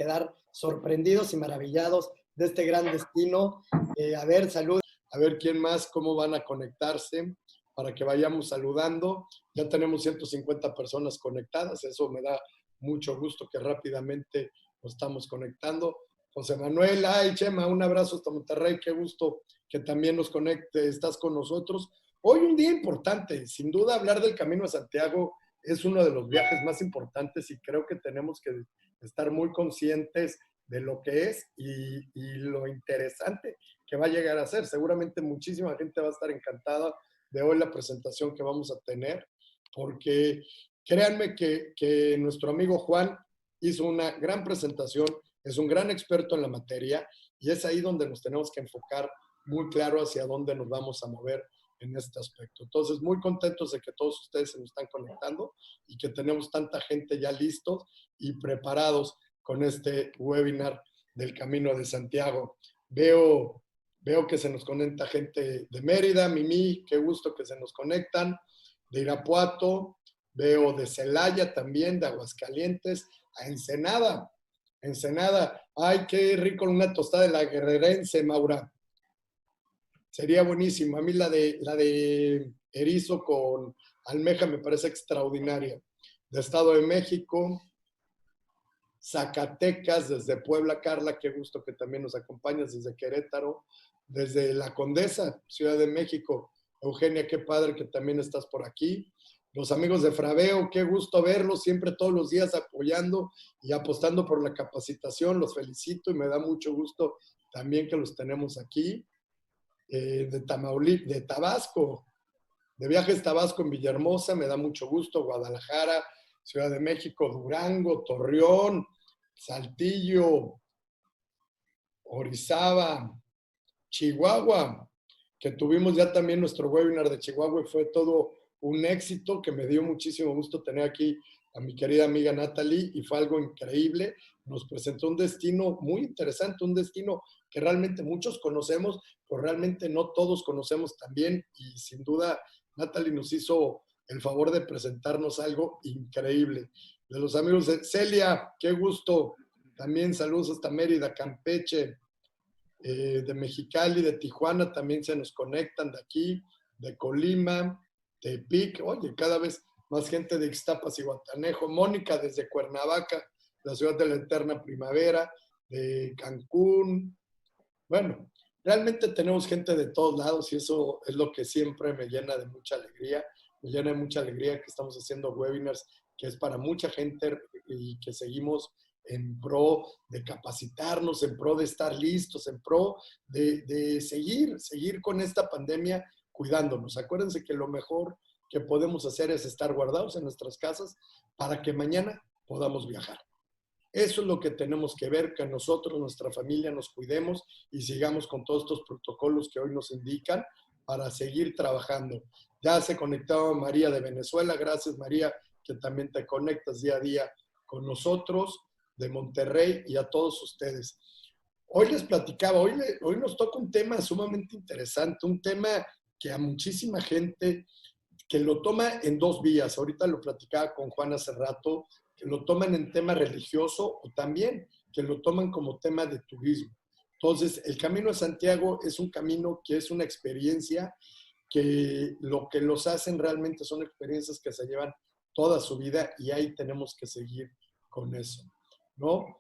quedar sorprendidos y maravillados de este gran destino. A ver, salud. A ver quién más, cómo van a conectarse para que vayamos saludando. Ya tenemos 150 personas conectadas, eso me da mucho gusto que rápidamente nos estamos conectando. José Manuel, ay Chema, un abrazo hasta Monterrey, qué gusto que también nos conecte, estás con nosotros. Hoy un día importante, sin duda hablar del Camino a Santiago es uno de los viajes más importantes y creo que tenemos que estar muy conscientes de lo que es y lo interesante que va a llegar a ser. Seguramente muchísima gente va a estar encantada de hoy la presentación que vamos a tener, porque créanme que nuestro amigo Juan hizo una gran presentación, es un gran experto en la materia y es ahí donde nos tenemos que enfocar muy claro hacia dónde nos vamos a mover en este aspecto. Entonces, muy contentos de que todos ustedes se nos están conectando y que tenemos tanta gente ya listos y preparados con este webinar del Camino de Santiago. Veo que se nos conecta gente de Mérida, Mimi, qué gusto que se nos conectan, de Irapuato, veo de Celaya también, de Aguascalientes, a Ensenada. Ensenada, ay, qué rico una tostada de la guerrerense, Maura. Sería buenísimo. A mí la de erizo con almeja me parece extraordinaria. De Estado de México, Zacatecas, desde Puebla, Carla, qué gusto que también nos acompañas, desde Querétaro, desde La Condesa, Ciudad de México. Eugenia, qué padre que también estás por aquí. Los amigos de Fraveo, qué gusto verlos, siempre todos los días apoyando y apostando por la capacitación. Los felicito y me da mucho gusto también que los tenemos aquí. De Tabasco, de Viajes Tabasco en Villahermosa, me da mucho gusto. Guadalajara, Ciudad de México, Durango, Torreón, Saltillo, Orizaba, Chihuahua, que tuvimos ya también nuestro webinar de Chihuahua y fue todo un éxito, que me dio muchísimo gusto tener aquí a mi querida amiga Natalie y fue algo increíble. Nos presentó un destino muy interesante, un destino que realmente muchos conocemos, pero realmente no todos conocemos también y sin duda Natalie nos hizo el favor de presentarnos algo increíble. De los amigos de Celia, qué gusto. También saludos hasta Mérida, Campeche, de Mexicali, de Tijuana, también se nos conectan de aquí, de Colima, de Tepic, oye, cada vez más gente de Ixtapas y Guatanejo, Mónica desde Cuernavaca, la ciudad de la eterna primavera, de Cancún. Bueno, realmente tenemos gente de todos lados y eso es lo que siempre me llena de mucha alegría. Me llena de mucha alegría que estamos haciendo webinars que es para mucha gente y que seguimos en pro de capacitarnos, en pro de estar listos, en pro de seguir con esta pandemia cuidándonos. Acuérdense que lo mejor que podemos hacer es estar guardados en nuestras casas para que mañana podamos viajar. Eso es lo que tenemos que ver, que nosotros, nuestra familia, nos cuidemos y sigamos con todos estos protocolos que hoy nos indican para seguir trabajando. Ya se conectó María de Venezuela. Gracias, María, que también te conectas día a día con nosotros, de Monterrey y a todos ustedes. Hoy les platicaba, hoy nos toca un tema sumamente interesante, un tema que a muchísima gente que lo toma en dos vías. Ahorita lo platicaba con Juan hace rato, que lo toman en tema religioso o también que lo toman como tema de turismo. Entonces, el Camino de Santiago es un camino que es una experiencia que lo que los hacen realmente son experiencias que se llevan toda su vida y ahí tenemos que seguir con eso, ¿no?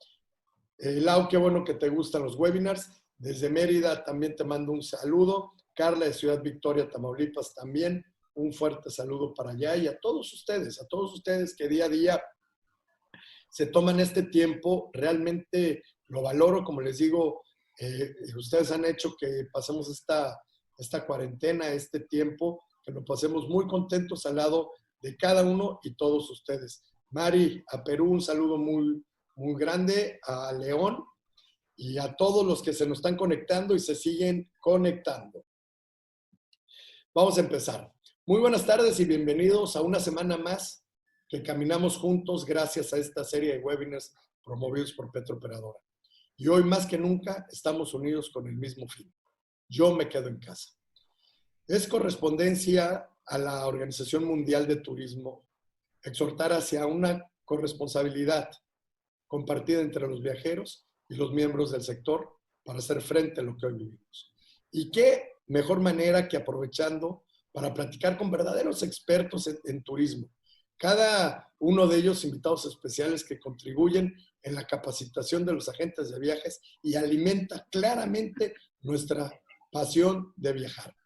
Lau, qué bueno que te gustan los webinars. Desde Mérida también te mando un saludo. Carla de Ciudad Victoria, Tamaulipas también. Un fuerte saludo para allá y a todos ustedes que día a día se toman este tiempo. Realmente lo valoro, como les digo, ustedes han hecho que pasemos esta cuarentena, este tiempo, que lo pasemos muy contentos al lado de cada uno y todos ustedes. Mari, a Perú un saludo muy, muy grande, a León y a todos los que se nos están conectando y se siguen conectando. Vamos a empezar. Muy buenas tardes y bienvenidos a una semana más que caminamos juntos gracias a esta serie de webinars promovidos por Petrooperadora. Y hoy más que nunca estamos unidos con el mismo fin. Yo me quedo en casa. Es correspondencia a la Organización Mundial de Turismo exhortar hacia una corresponsabilidad compartida entre los viajeros y los miembros del sector para hacer frente a lo que hoy vivimos. Y qué mejor manera que aprovechando para platicar con verdaderos expertos en turismo. Cada uno de ellos invitados especiales que contribuyen en la capacitación de los agentes de viajes y alimenta claramente nuestra pasión de viajar.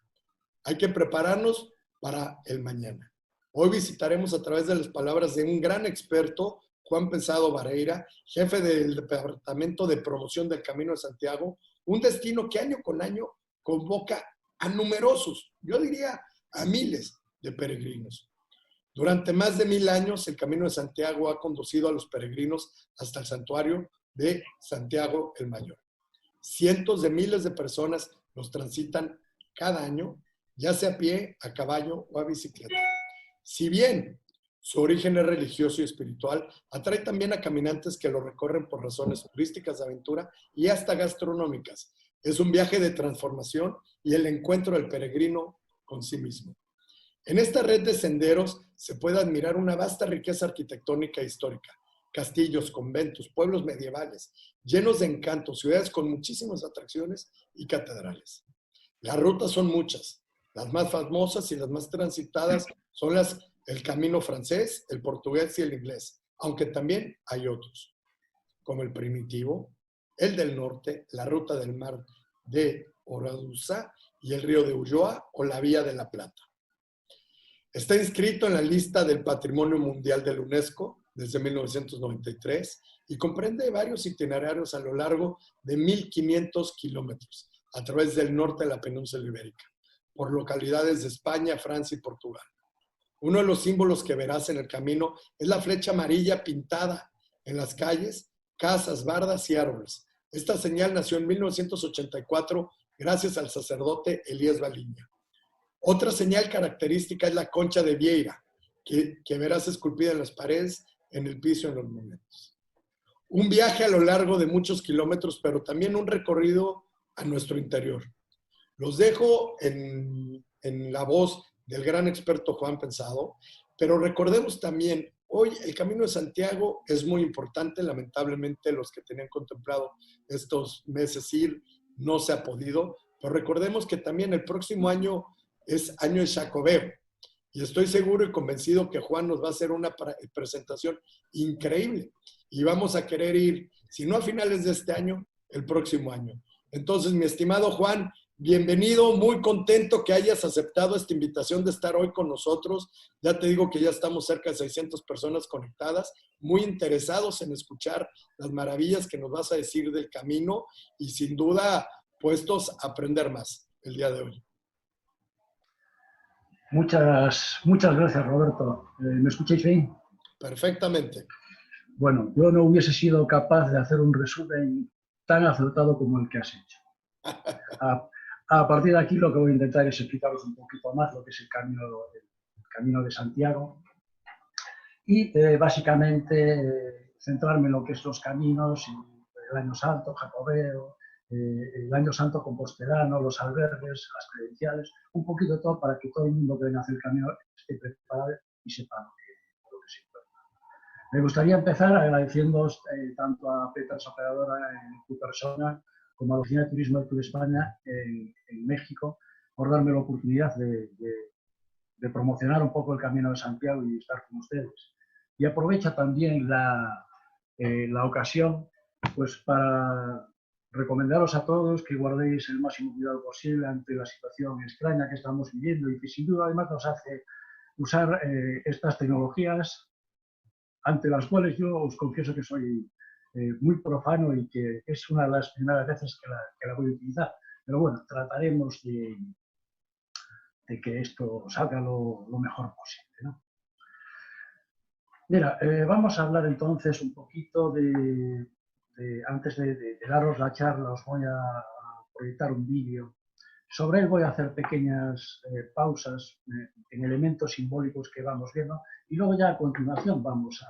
Hay que prepararnos para el mañana. Hoy visitaremos a través de las palabras de un gran experto, Juan Pensado Vareira, jefe del Departamento de Promoción del Camino de Santiago, un destino que año con año convoca a numerosos, yo diría a miles de peregrinos. Durante más de 1000 años, el Camino de Santiago ha conducido a los peregrinos hasta el santuario de Santiago el Mayor. Cientos de miles de personas los transitan cada año, ya sea a pie, a caballo o a bicicleta. Si bien su origen es religioso y espiritual, atrae también a caminantes que lo recorren por razones turísticas, de aventura y hasta gastronómicas. Es un viaje de transformación y el encuentro del peregrino con sí mismo. En esta red de senderos se puede admirar una vasta riqueza arquitectónica e histórica. Castillos, conventos, pueblos medievales, llenos de encanto, ciudades con muchísimas atracciones y catedrales. Las rutas son muchas. Las más famosas y las más transitadas son el camino francés, el portugués y el inglés, aunque también hay otros, como el primitivo, el del norte, la ruta del mar de Oraduza y el río de Ulloa o la vía de la Plata. Está inscrito en la lista del Patrimonio Mundial de la UNESCO desde 1993 y comprende varios itinerarios a lo largo de 1500 kilómetros a través del norte de la península ibérica, por localidades de España, Francia y Portugal. Uno de los símbolos que verás en el camino es la flecha amarilla pintada en las calles, casas, bardas y árboles. Esta señal nació en 1984 gracias al sacerdote Elías Baliña. Otra señal característica es la concha de Vieira, que verás esculpida en las paredes, en el piso, en los monumentos. Un viaje a lo largo de muchos kilómetros, pero también un recorrido a nuestro interior. Los dejo en la voz del gran experto Juan Pensado, pero recordemos también, hoy el Camino de Santiago es muy importante, lamentablemente los que tenían contemplado estos meses ir no se ha podido, pero recordemos que también el próximo año es año de Xacobeo. Y estoy seguro y convencido que Juan nos va a hacer una presentación increíble. Y vamos a querer ir, si no a finales de este año, el próximo año. Entonces, mi estimado Juan, bienvenido, muy contento que hayas aceptado esta invitación de estar hoy con nosotros. Ya te digo que ya estamos cerca de 600 personas conectadas, muy interesados en escuchar las maravillas que nos vas a decir del camino y sin duda puestos a aprender más el día de hoy. Muchas gracias, Roberto. ¿Me escucháis bien? Perfectamente. Bueno, yo no hubiese sido capaz de hacer un resumen tan acertado como el que has hecho. A partir de aquí lo que voy a intentar es explicaros un poquito más lo que es el camino de Santiago y básicamente centrarme en lo que es los caminos, el Año Santo, Jacobeo, el Año Santo compostelano, los albergues, las credenciales, un poquito todo para que todo el mundo que venga a hacer el camino esté preparado y sepa lo que se encuentra. Me gustaría empezar agradeciéndoos tanto a Peters Operadora en tu persona como a la Oficina de Turismo de Tour España en México por darme la oportunidad de promocionar un poco el Camino de Santiago y estar con ustedes. Y aprovecho también la ocasión pues para recomendaros a todos que guardéis el máximo cuidado posible ante la situación extraña que estamos viviendo y que sin duda además nos hace usar estas tecnologías ante las cuales yo os confieso que soy muy profano y que es una de las primeras veces que la voy a utilizar. Pero bueno, trataremos de que esto salga lo mejor posible, ¿no? Mira, vamos a hablar entonces un poquito antes de daros la charla, os voy a proyectar un vídeo. Sobre él voy a hacer pequeñas pausas en elementos simbólicos que vamos viendo y luego ya a continuación vamos a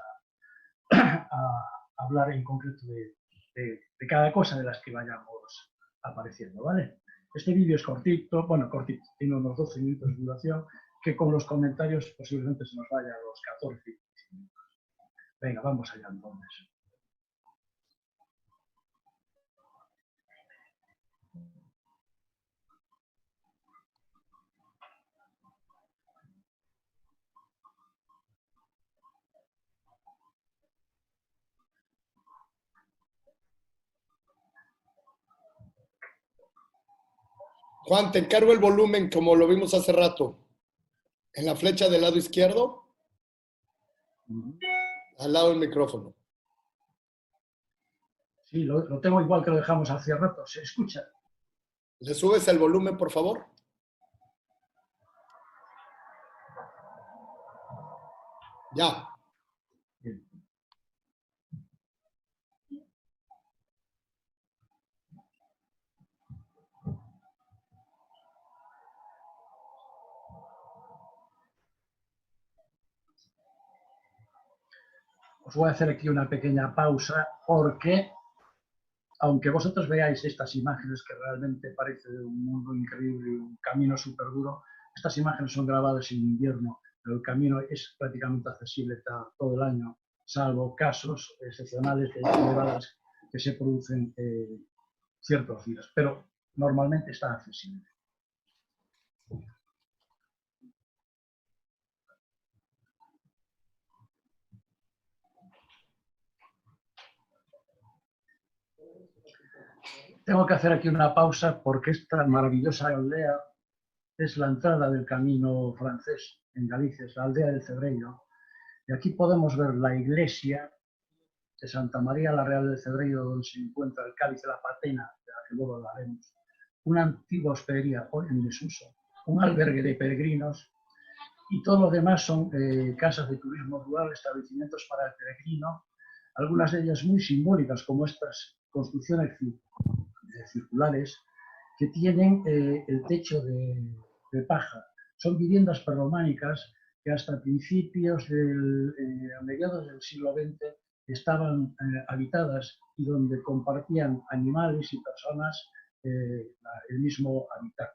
hablar en concreto de cada cosa de las que vayamos apareciendo, ¿vale? Este vídeo es cortito, bueno, cortito, tiene unos 12 minutos de duración, que con los comentarios posiblemente se nos vaya a los 14 minutos. Venga, vamos allá entonces. Juan, te encargo el volumen como lo vimos hace rato. En la flecha del lado izquierdo, al lado del micrófono. Sí, lo tengo igual que lo dejamos hace rato. ¿Se escucha? ¿Le subes el volumen, por favor? Ya. Bien. Os voy a hacer aquí una pequeña pausa porque, aunque vosotros veáis estas imágenes que realmente parece un mundo increíble, un camino súper duro, estas imágenes son grabadas en invierno, pero el camino es prácticamente accesible todo el año, salvo casos excepcionales de nevadas que se producen ciertos días, pero normalmente está accesible. Tengo que hacer aquí una pausa porque esta maravillosa aldea es la entrada del camino francés en Galicia, es la aldea del Cebreiro. Y aquí podemos ver la iglesia de Santa María la Real del Cebreiro, donde se encuentra el cáliz de la patena, de la que luego hablaremos, una antigua hospedería hoy en desuso, un albergue de peregrinos, y todo lo demás son casas de turismo rural, establecimientos para el peregrino, algunas de ellas muy simbólicas, como estas construcciones circulares que tienen el techo de paja. Son viviendas prerrománicas que hasta principios a mediados del siglo XX estaban habitadas y donde compartían animales y personas el mismo hábitat.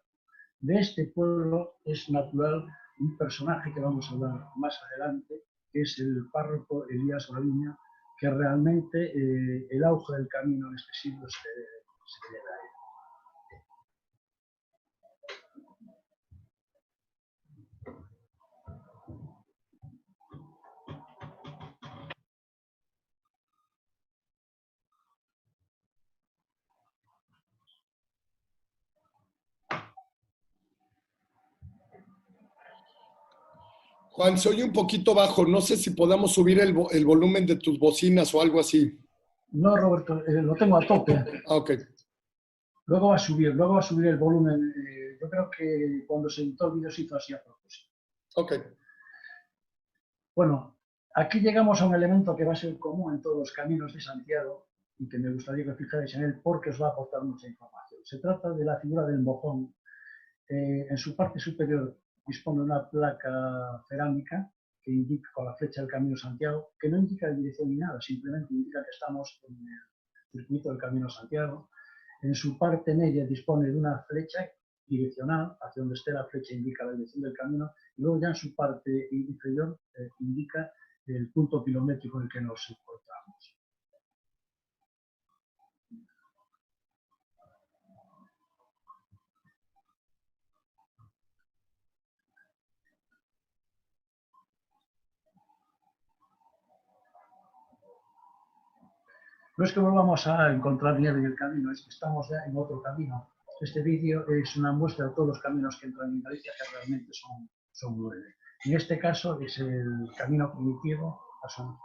De este pueblo es natural un personaje que vamos a hablar más adelante, que es el párroco Elías Gaviña, que realmente el auge del camino en este siglo se debe a él. Juan, se oye un poquito bajo. No sé si podamos subir el volumen de tus bocinas o algo así. No, Roberto, lo tengo a tope. Ah, ok. Luego va a subir el volumen. Yo creo que cuando se editó el vídeo se hizo así a propósito. Ok. Bueno, aquí llegamos a un elemento que va a ser común en todos los caminos de Santiago y que me gustaría que os fijarais en él porque os va a aportar mucha información. Se trata de la figura del mojón. En su parte superior dispone una placa cerámica que indica con la flecha del Camino de Santiago, que no indica dirección ni nada, simplemente indica que estamos en el circuito del Camino de Santiago. En su parte media dispone de una flecha direccional, hacia donde esté la flecha indica la dirección del camino, y luego ya en su parte inferior indica el punto kilométrico en el que nos encontramos. No es que volvamos a encontrar nieve en el camino, es que estamos ya en otro camino. Este vídeo es una muestra de todos los caminos que entran en Galicia, que realmente son 9. En este caso es el camino primitivo,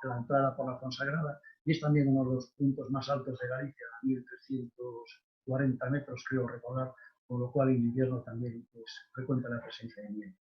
la entrada por la Fonsagrada, y es también uno de los puntos más altos de Galicia, 1340 metros, creo recordar, por lo cual en invierno también es frecuente la presencia de nieve.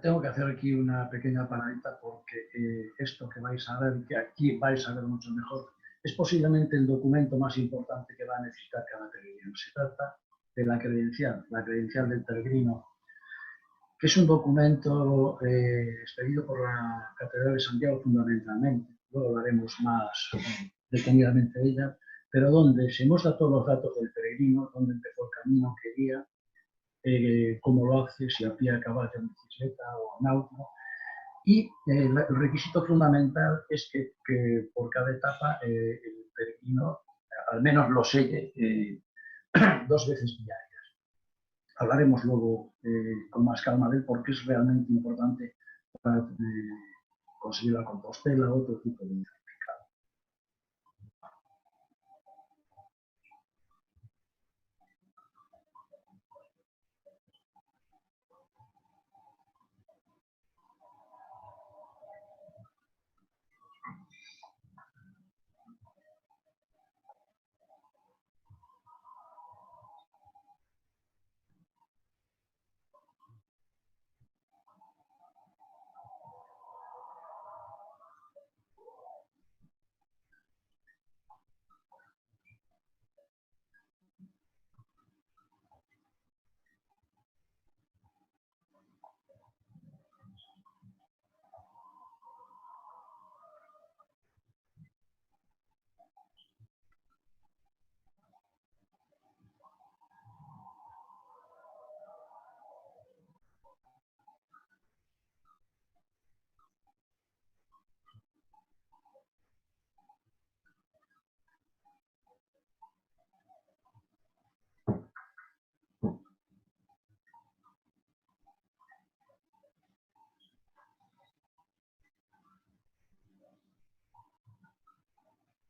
Tengo que hacer aquí una pequeña paradita porque esto que vais a ver, que aquí vais a ver mucho mejor, es posiblemente el documento más importante que va a necesitar cada peregrino. Se trata de la credencial del peregrino, que es un documento expedido por la Catedral de Santiago fundamentalmente. Luego hablaremos más detenidamente de ella, pero donde se muestra todos los datos del peregrino, dónde empezó el camino, qué día, cómo lo hace, si a pie, a caballo, en bicicleta o en auto. Y el requisito fundamental es que por cada etapa el peregrino al menos lo selle 2 veces diarias. Hablaremos luego con más calma de él porque es realmente importante para conseguir la Compostela o otro tipo de certificado.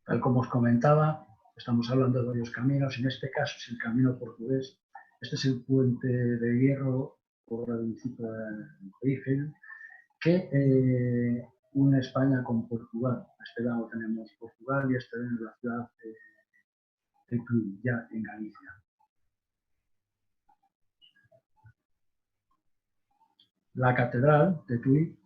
Tal como os comentaba, estamos hablando de varios caminos. En este caso es el camino portugués. Este es el puente de hierro por el municipio de Eiffel, que une España con Portugal. A este lado tenemos Portugal y este es la ciudad de Tui, ya en Galicia. La catedral de Tui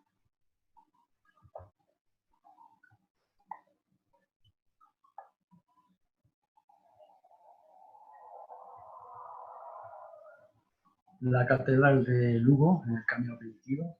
la catedral de Lugo, en el Camino Primitivo,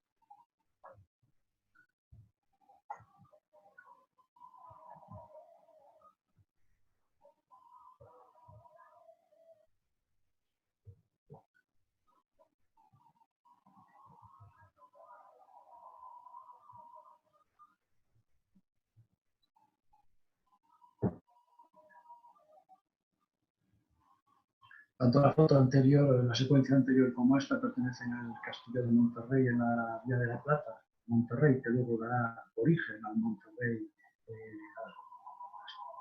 tanto la foto anterior, la secuencia anterior como esta pertenecen al Castillo de Monterrey en la Vía de la Plata, Monterrey, que luego dará origen al Monterrey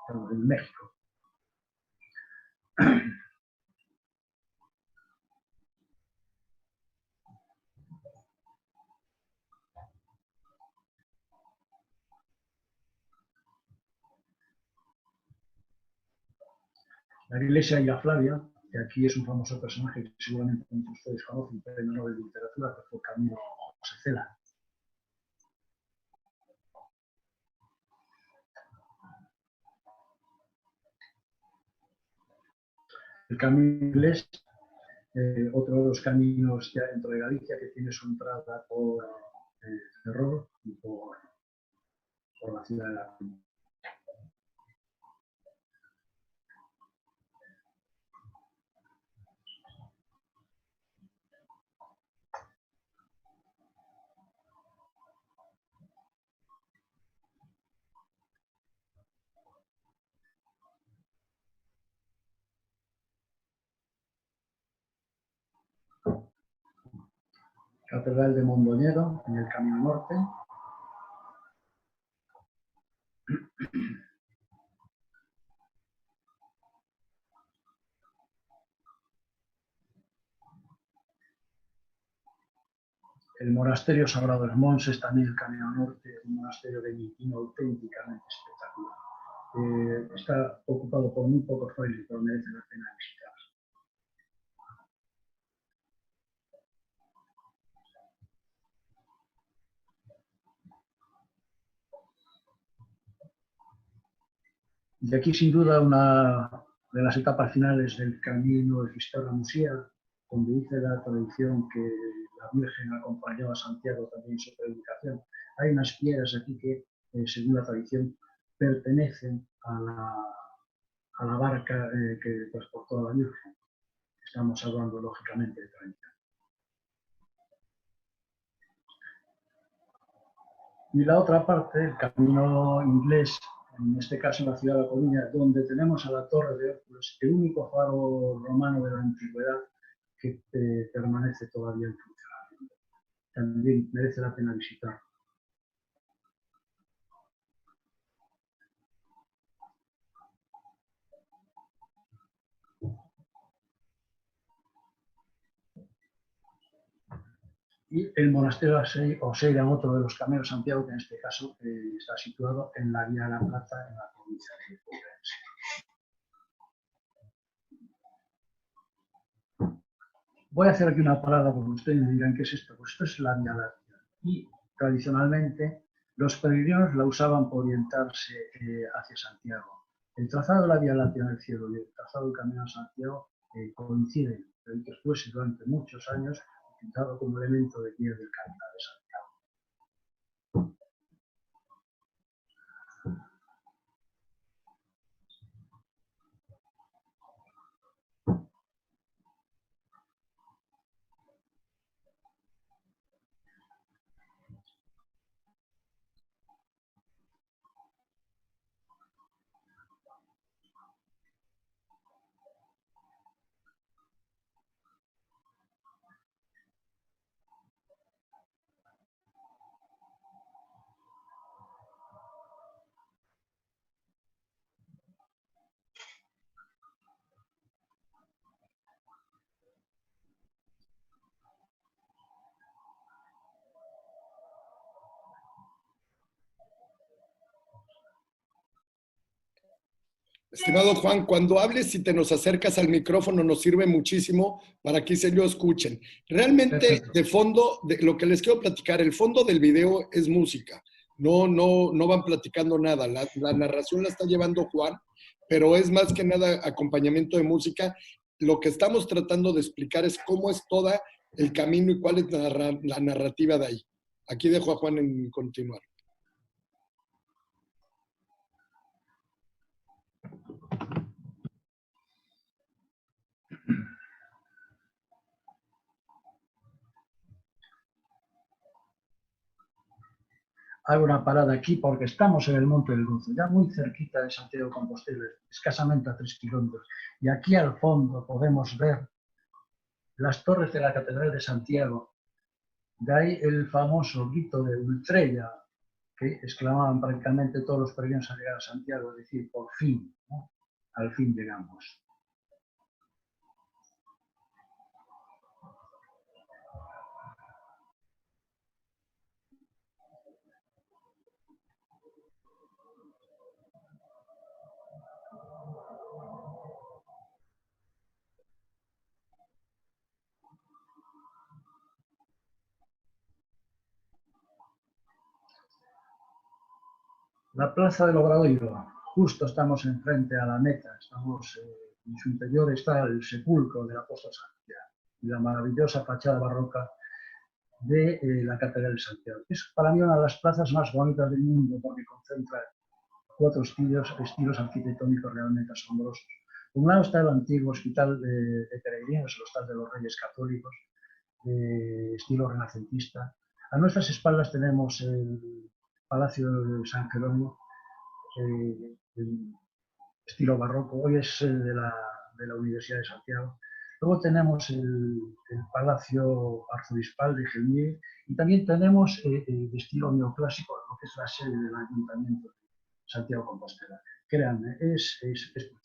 en México. La iglesia de la Flavia, que aquí es un famoso personaje que seguramente muchos de ustedes conocen, premio Nobel de Literatura, que fue Camilo José Cela. El camino inglés, otro de los caminos ya dentro de Galicia, que tiene su entrada por Ferrol y por la ciudad de La Coruña. Catedral de Mondoñedo, en el Camino Norte. El monasterio Sagrado Hermons, también el Camino Norte, un monasterio benedictino auténticamente espectacular. Está ocupado por muy pocos frailes, pero merece la pena visitar. Y aquí, sin duda, una de las etapas finales del camino de Fisterra Musía, donde dice la tradición que la Virgen acompañaba a Santiago también en su predicación. Hay unas piedras aquí que, según la tradición, pertenecen a la barca que transportó a la Virgen. Estamos hablando, lógicamente, de tradición. Y la otra parte, el camino inglés, en este caso en la ciudad de La Coruña, donde tenemos a la Torre de Hércules, el único faro romano de la antigüedad que permanece todavía en funcionamiento. También merece la pena visitar. Y el monasterio Oseira, otro de los caminos de Santiago, que en este caso está situado en la Vía de la Plata, en la provincia de Ourense. Voy a hacer aquí una parada porque ustedes me dirán qué es esto. Pues esto es la Vía Láctea. Y tradicionalmente los peregrinos la usaban por orientarse hacia Santiago. El trazado de la Vía Láctea en el cielo y el trazado del Camino a Santiago coinciden, pero después durante muchos años utilizado como elemento de guía del Camino de Santiago. Estimado Juan, cuando hables y te nos acercas al micrófono nos sirve muchísimo para que se lo escuchen. Realmente, de fondo, lo que les quiero platicar, el fondo del video es música. No van platicando nada. La narración la está llevando Juan, pero es más que nada acompañamiento de música. Lo que estamos tratando de explicar es cómo es todo el camino y cuál es la narrativa de ahí. Aquí dejo a Juan en continuar. Hago una parada aquí porque estamos en el Monte del Gozo, ya muy cerquita de Santiago de Compostela, escasamente a 3 kilómetros. Y aquí al fondo podemos ver las torres de la Catedral de Santiago. De ahí el famoso grito de Ultrella, que exclamaban prácticamente todos los peregrinos al llegar a Santiago, es decir, por fin, ¿no? Al fin llegamos. La Plaza del Obradoiro, justo estamos enfrente a la meta, en su interior está el sepulcro del apóstol Santiago y la maravillosa fachada barroca de la Catedral de Santiago. Es para mí una de las plazas más bonitas del mundo porque concentra 4 estilos arquitectónicos realmente asombrosos. Por un lado está el antiguo hospital de peregrinos, el Hostal de los Reyes Católicos, de estilo renacentista. A nuestras espaldas tenemos el Palacio de San Jerónimo, estilo barroco. Hoy es de la Universidad de Santiago. Luego tenemos el Palacio Arzobispal de Gelmir y también tenemos de estilo neoclásico lo que es la sede del Ayuntamiento de Santiago de Compostela. Créanme, es precioso.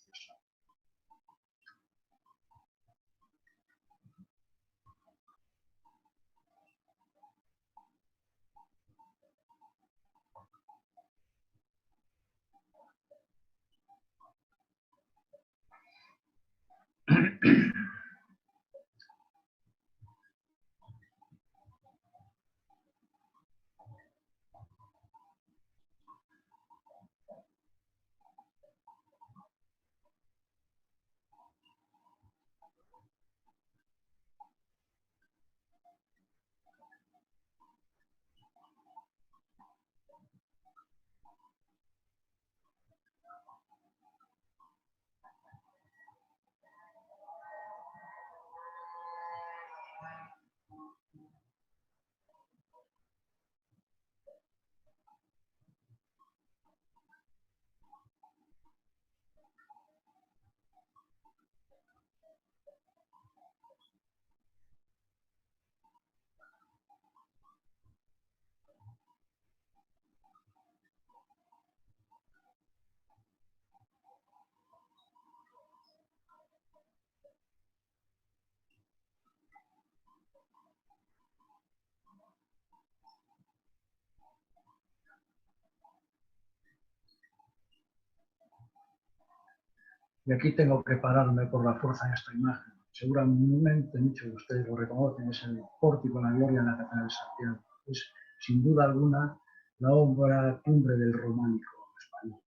Y aquí tengo que pararme por la fuerza en esta imagen. Seguramente muchos de ustedes lo reconocen, es el pórtico de la gloria en la Catedral de Santiago. Es, sin duda alguna, la obra cumbre del románico español.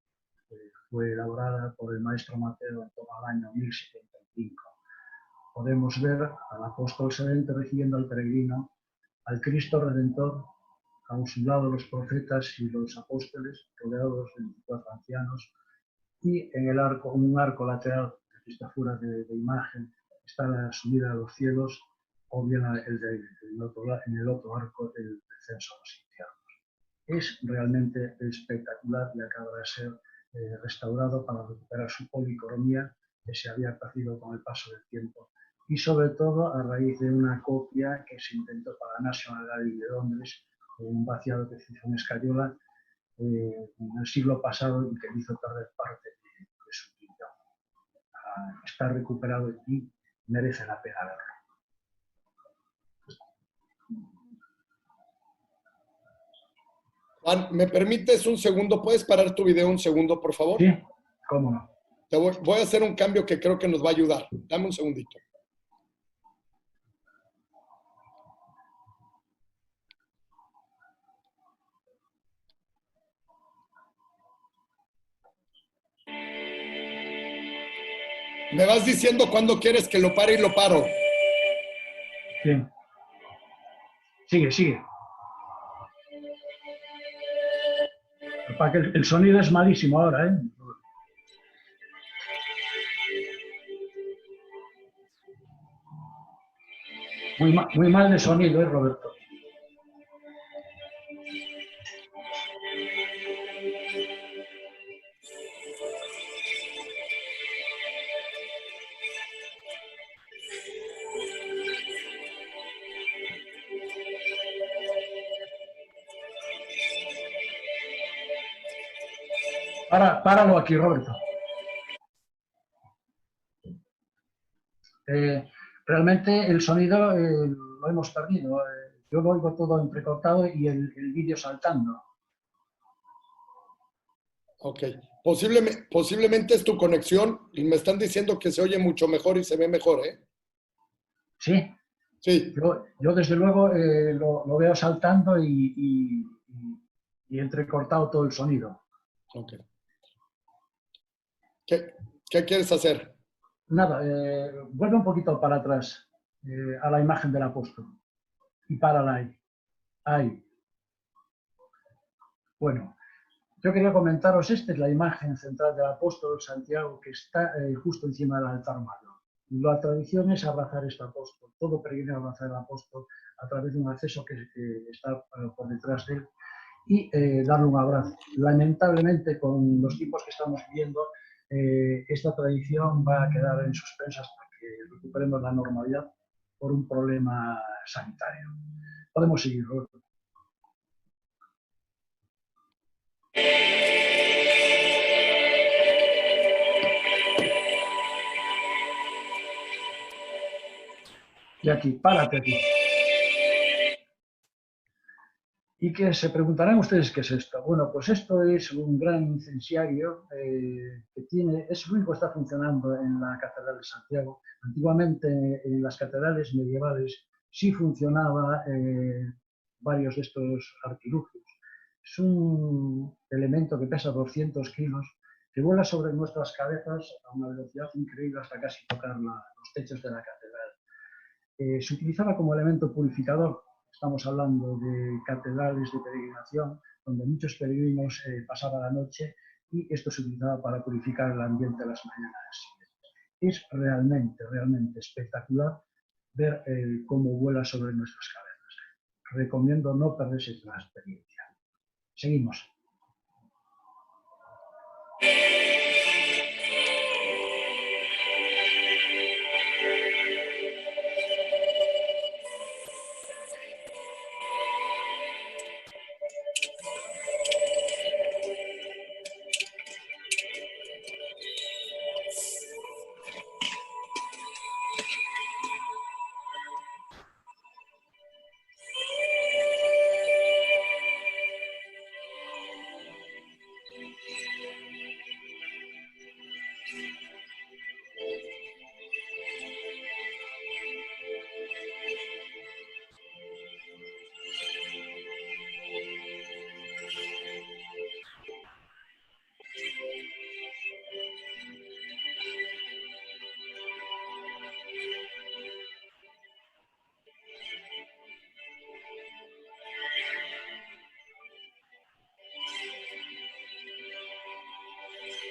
Fue elaborada por el maestro Mateo en torno al año 1075. Podemos ver al apóstol sedente recibiendo al peregrino, al Cristo Redentor, a su lado los profetas y los apóstoles, rodeados de 24 ancianos, y en el arco, un arco lateral, que está fuera de imagen, está la subida a los cielos, o bien en el otro arco el descenso a los infiernos. Es realmente espectacular y acaba de ser restaurado para recuperar su policromía que se había perdido con el paso del tiempo, y sobre todo a raíz de una copia que se intentó para la National Gallery de Londres, un vaciado que se hizo en Escayola en el siglo pasado y que hizo perder parte de su vida. Está recuperado y merece la pena verlo. Juan, ¿me permites un segundo? ¿Puedes parar tu video un segundo, por favor? Sí, cómo no. Voy a hacer un cambio que creo que nos va a ayudar. Dame un segundito. Me vas diciendo cuándo quieres que lo pare y lo paro. Sí. Sigue, sigue. Para que el sonido es malísimo ahora, ¿eh? Muy mal de sonido, ¿eh, Roberto? Páralo aquí, Roberto. Realmente el sonido lo hemos perdido. Yo lo oigo todo entrecortado y el vídeo saltando. Ok. Posiblemente es tu conexión y me están diciendo que se oye mucho mejor y se ve mejor, ¿eh? Sí. Sí. Yo desde luego lo veo saltando y entrecortado todo el sonido. Ok. ¿Qué quieres hacer? Nada, vuelve un poquito para atrás a la imagen del apóstol y párala ahí. Ahí. Bueno, yo quería comentaros, esta es la imagen central del apóstol Santiago que está justo encima del altar mayor. La tradición es abrazar este apóstol, todo peregrino abrazar al apóstol a través de un acceso que está por detrás de él y darle un abrazo. Lamentablemente, con los tiempos que estamos viviendo, esta tradición va a quedar en suspenso hasta que recuperemos la normalidad por un problema sanitario. Podemos seguir, Roberto. Y aquí, párate aquí. Y que se preguntarán ustedes qué es esto. Bueno, pues esto es un gran incensario que es el único que está funcionando en la Catedral de Santiago. Antiguamente en las catedrales medievales sí funcionaba varios de estos artilugios. Es un elemento que pesa 200 kilos, que vuela sobre nuestras cabezas a una velocidad increíble hasta casi tocar los techos de la catedral. Se utilizaba como elemento purificador. Estamos hablando de catedrales de peregrinación, donde muchos peregrinos pasaban la noche y esto se utilizaba para purificar el ambiente de las mañanas siguientes. Es realmente espectacular ver cómo vuela sobre nuestras cabezas. Recomiendo no perderse la experiencia. Seguimos.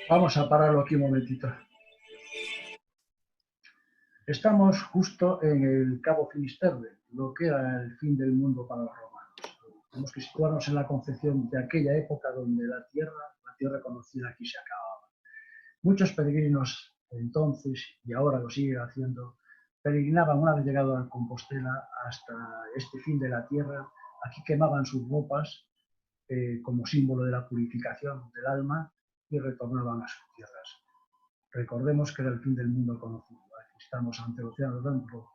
Vamos a pararlo aquí un momentito. Estamos justo en el Cabo Finisterre, lo que era el fin del mundo para los romanos. Tenemos que situarnos en la concepción de aquella época donde la tierra conocida aquí se acababa. Muchos peregrinos entonces, y ahora lo siguen haciendo, peregrinaban una vez llegado a Compostela hasta este fin de la tierra. Aquí quemaban sus ropas como símbolo de la purificación del alma y retornaban a sus tierras. Recordemos que era el fin del mundo conocido. Aquí estamos ante el Océano Atlántico,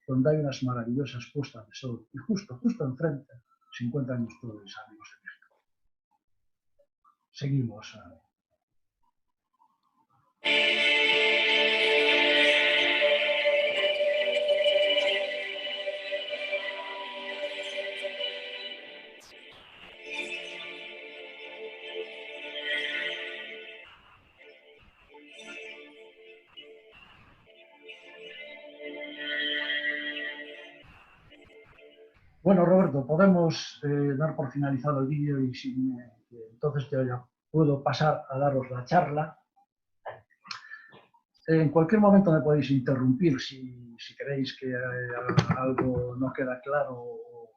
donde hay unas maravillosas puestas de sol, y justo enfrente se encuentran ustedes, amigos de México. Seguimos. Bueno, Roberto, podemos dar por finalizado el vídeo y entonces ya puedo pasar a daros la charla. En cualquier momento me podéis interrumpir si queréis que algo no queda claro o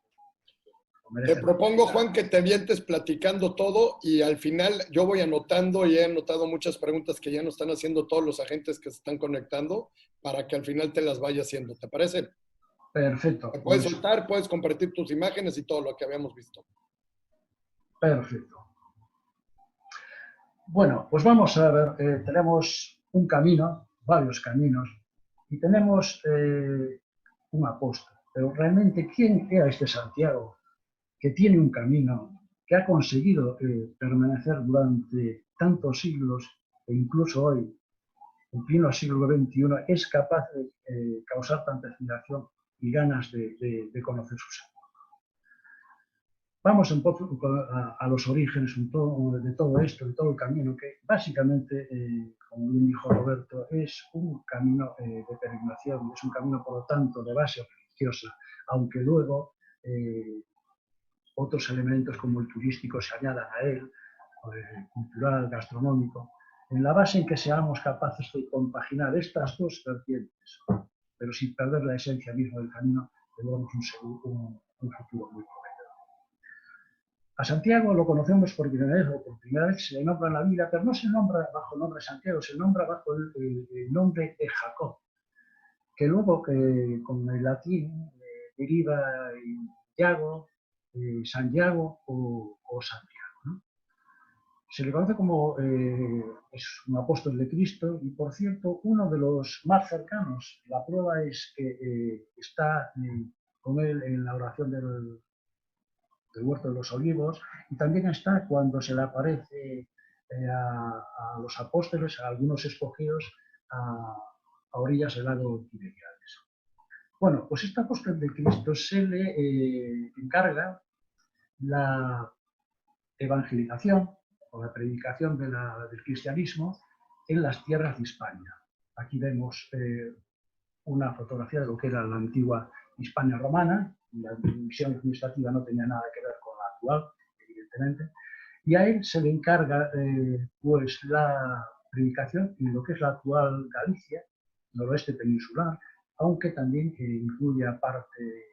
merece. Te propongo, Juan, que te avientes platicando todo y al final yo voy anotando y he anotado muchas preguntas que ya nos están haciendo todos los agentes que se están conectando para que al final te las vaya haciendo. ¿Te parece? Perfecto. Te puedes soltar, puedes compartir tus imágenes y todo lo que habíamos visto. Perfecto. Bueno, pues vamos a ver, tenemos un camino, varios caminos, y tenemos un apóstol. Pero realmente, ¿quién era este Santiago que tiene un camino, que ha conseguido permanecer durante tantos siglos e incluso hoy, en pleno siglo XXI, es capaz de causar tanta admiración y ganas de conocer su Santiago? Vamos un poco a los orígenes de todo esto, de todo el camino, que básicamente, como bien dijo Roberto, es un camino de peregrinación, es un camino, por lo tanto, de base religiosa, aunque luego otros elementos como el turístico se añadan a él, cultural, gastronómico, en la base en que seamos capaces de compaginar estas dos vertientes, pero sin perder la esencia misma del camino, tendremos un futuro muy prometedor. A Santiago lo conocemos por primera vez se le nombra en la Biblia, pero no se nombra bajo el nombre de Santiago, se nombra bajo el nombre de Jacob, que luego con el latín deriva Iago, Santiago o Santiago, ¿no? Se le conoce como es un apóstol de Cristo y, por cierto, uno de los más cercanos. La prueba es que está con él en la oración del Huerto de los Olivos, y también está cuando se le aparece a los apóstoles, a algunos escogidos, a orillas del lago Tiberiades. Bueno, pues este apóstol de Cristo se le encarga la evangelización o la predicación del cristianismo en las tierras de Hispania. Aquí vemos una fotografía de lo que era la antigua Hispania romana. La división administrativa no tenía nada que ver con la actual, evidentemente, y a él se le encarga pues la predicación en lo que es la actual Galicia, noroeste peninsular, aunque también incluye parte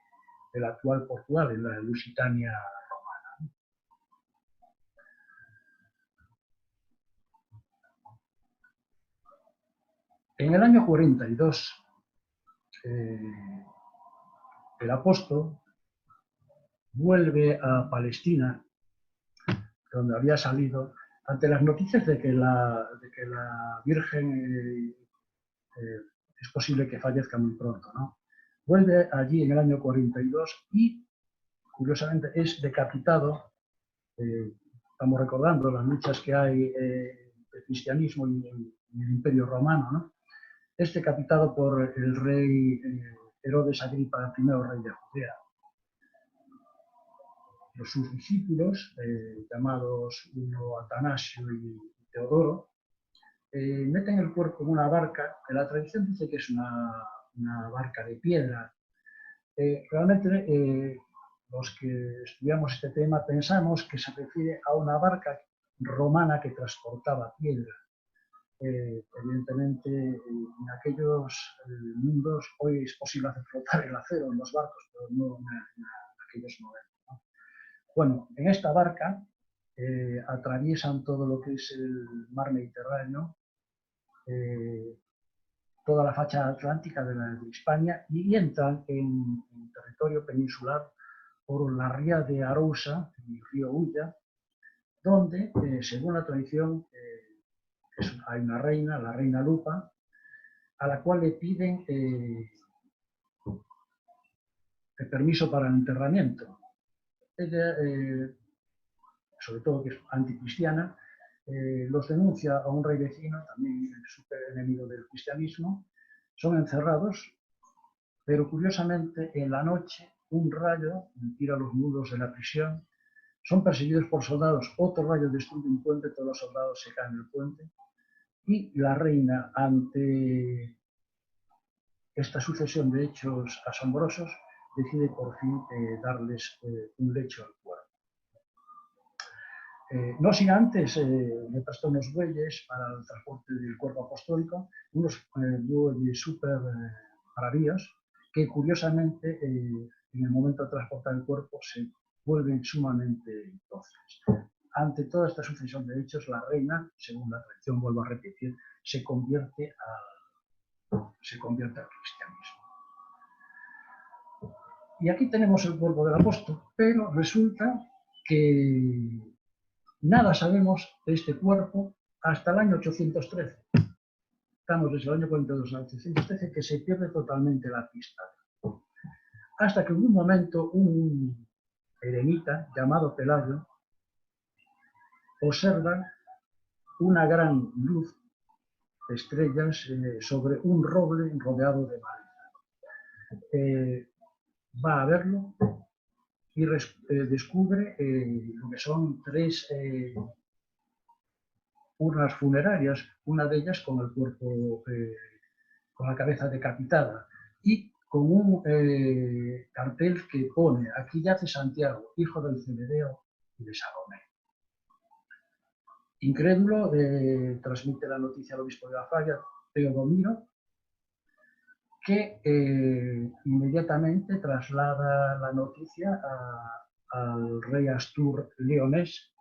del actual Portugal, en la Lusitania romana. En el año 42, el apóstol vuelve a Palestina, donde había salido, ante las noticias de que la Virgen es posible que fallezca muy pronto, ¿no? Vuelve allí en el año 42 y, curiosamente, es decapitado. Estamos recordando las luchas que hay del cristianismo y el Imperio Romano, ¿no? Es decapitado por el rey Herodes Agripa I, rey de Judea. Sus discípulos, llamados uno Atanasio y Teodoro, meten el cuerpo en una barca, que la tradición dice que es una barca de piedra. Realmente los que estudiamos este tema pensamos que se refiere a una barca romana que transportaba piedra, evidentemente, en aquellos mundos hoy es posible hacer flotar el acero en los barcos, pero no en aquellos momentos, ¿no? Bueno, en esta barca atraviesan todo lo que es el mar Mediterráneo, toda la facha atlántica de España, y entran en territorio peninsular por la ría de Arousa, el río Ulla, donde, según la tradición, hay una reina, la reina Lupa, a la cual le piden el permiso para el enterramiento. Ella, sobre todo que es anticristiana, los denuncia a un rey vecino, también súper enemigo del cristianismo, son encerrados, pero curiosamente en la noche un rayo tira los muros de la prisión, son perseguidos por soldados, otro rayo destruye un puente, todos los soldados se caen del puente, y la reina, ante esta sucesión de hechos asombrosos, decide por fin darles un lecho al cuerpo. No sin antes le prestó unos bueyes para el transporte del cuerpo apostólico, unos bueyes súper maravillosos, que curiosamente en el momento de transportar el cuerpo se vuelven sumamente dóciles. Ante toda esta sucesión de hechos, la reina, según la tradición, vuelvo a repetir, se convierte al cristianismo. Y aquí tenemos el cuerpo del apóstol, pero resulta que nada sabemos de este cuerpo hasta el año 813. Estamos desde el año 42 al 813, que se pierde totalmente la pista. Hasta que en un momento un eremita llamado Pelayo observa una gran luz de estrellas sobre un roble rodeado de maleza. Va a verlo y descubre lo que son tres urnas funerarias, una de ellas con el cuerpo, con la cabeza decapitada, y con un cartel que pone: aquí yace Santiago, hijo del Cebedeo y de Salomé. Incrédulo, transmite la noticia al obispo de La Falla, Teodomiro, que inmediatamente traslada la noticia al rey Astur leonés,